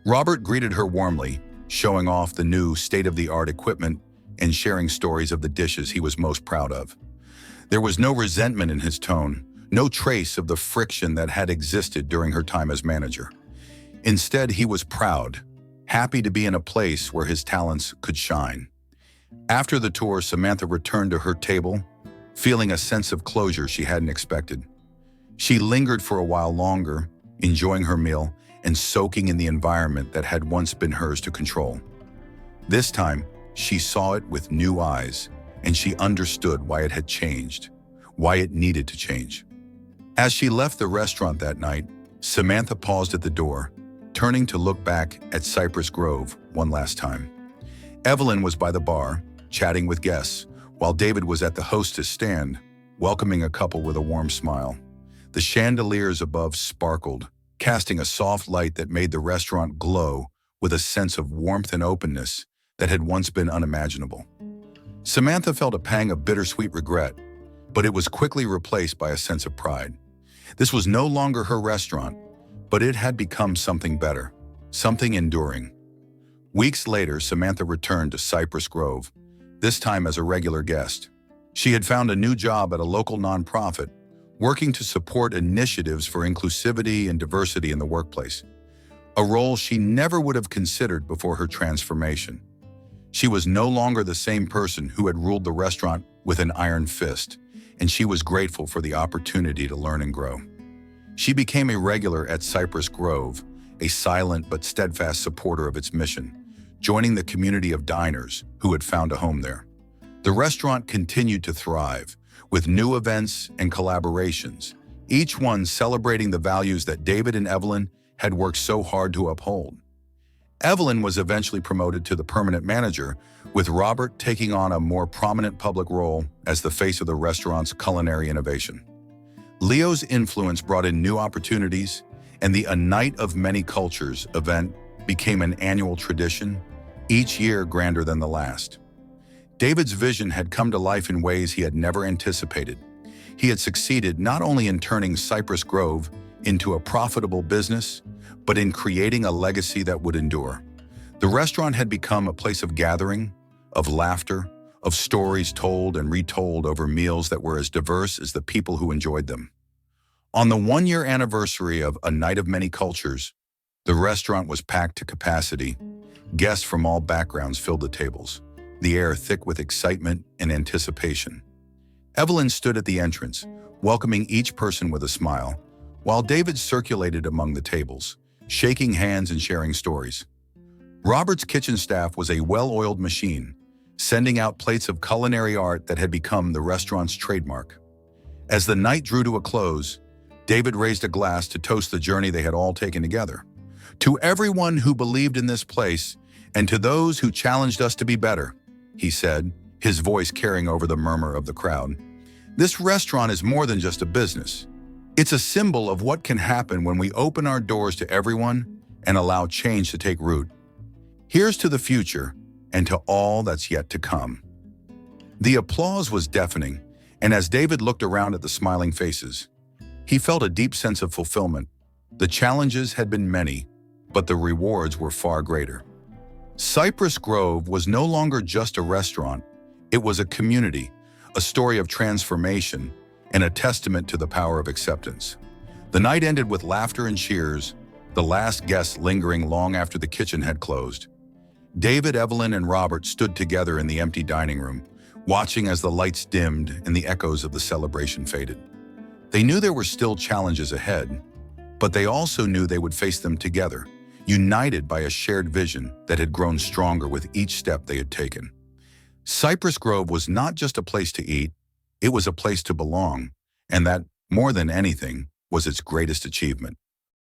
Robert greeted her warmly, showing off the new state-of-the-art equipment and sharing stories of the dishes he was most proud of. There was no resentment in his tone, no trace of the friction that had existed during her time as manager. Instead, he was proud, happy to be in a place where his talents could shine. After the tour, Samantha returned to her table, feeling a sense of closure she hadn't expected. She lingered for a while longer, enjoying her meal and soaking in the environment that had once been hers to control. This time, she saw it with new eyes, and she understood why it had changed, why it needed to change. As she left the restaurant that night, Samantha paused at the door, turning to look back at Cypress Grove one last time. Evelyn was by the bar, chatting with guests, while David was at the hostess stand, welcoming a couple with a warm smile. The chandeliers above sparkled, casting a soft light that made the restaurant glow with a sense of warmth and openness that had once been unimaginable. Samantha felt a pang of bittersweet regret, but it was quickly replaced by a sense of pride. This was no longer her restaurant, but it had become something better, something enduring. Weeks later, Samantha returned to Cypress Grove, this time as a regular guest. She had found a new job at a local nonprofit, working to support initiatives for inclusivity and diversity in the workplace, a role she never would have considered before her transformation. She was no longer the same person who had ruled the restaurant with an iron fist, and she was grateful for the opportunity to learn and grow. She became a regular at Cypress Grove, a silent but steadfast supporter of its mission, joining the community of diners who had found a home there. The restaurant continued to thrive, with new events and collaborations, each one celebrating the values that David and Evelyn had worked so hard to uphold. Evelyn was eventually promoted to the permanent manager, with Robert taking on a more prominent public role as the face of the restaurant's culinary innovation. Leo's influence brought in new opportunities, and the A Night of Many Cultures event became an annual tradition, each year grander than the last. David's vision had come to life in ways he had never anticipated. He had succeeded not only in turning Cypress Grove into a profitable business, but in creating a legacy that would endure. The restaurant had become a place of gathering, of laughter, of stories told and retold over meals that were as diverse as the people who enjoyed them. On the one-year anniversary of A Night of Many Cultures, the restaurant was packed to capacity. Guests from all backgrounds filled the tables, the air thick with excitement and anticipation. Evelyn stood at the entrance, welcoming each person with a smile, while David circulated among the tables, shaking hands and sharing stories. Robert's kitchen staff was a well-oiled machine, sending out plates of culinary art that had become the restaurant's trademark. As the night drew to a close, David raised a glass to toast the journey they had all taken together. "To everyone who believed in this place, and to those who challenged us to be better," he said, his voice carrying over the murmur of the crowd. "This restaurant is more than just a business. It's a symbol of what can happen when we open our doors to everyone and allow change to take root. Here's to the future and to all that's yet to come." The applause was deafening, and as David looked around at the smiling faces, he felt a deep sense of fulfillment. The challenges had been many, but the rewards were far greater. Cypress Grove was no longer just a restaurant. It was a community, a story of transformation, and a testament to the power of acceptance. The night ended with laughter and cheers, the last guests lingering long after the kitchen had closed. David, Evelyn, and Robert stood together in the empty dining room, watching as the lights dimmed and the echoes of the celebration faded. They knew there were still challenges ahead, but they also knew they would face them together, united by a shared vision that had grown stronger with each step they had taken. Cypress Grove was not just a place to eat, it was a place to belong, and that, more than anything, was its greatest achievement.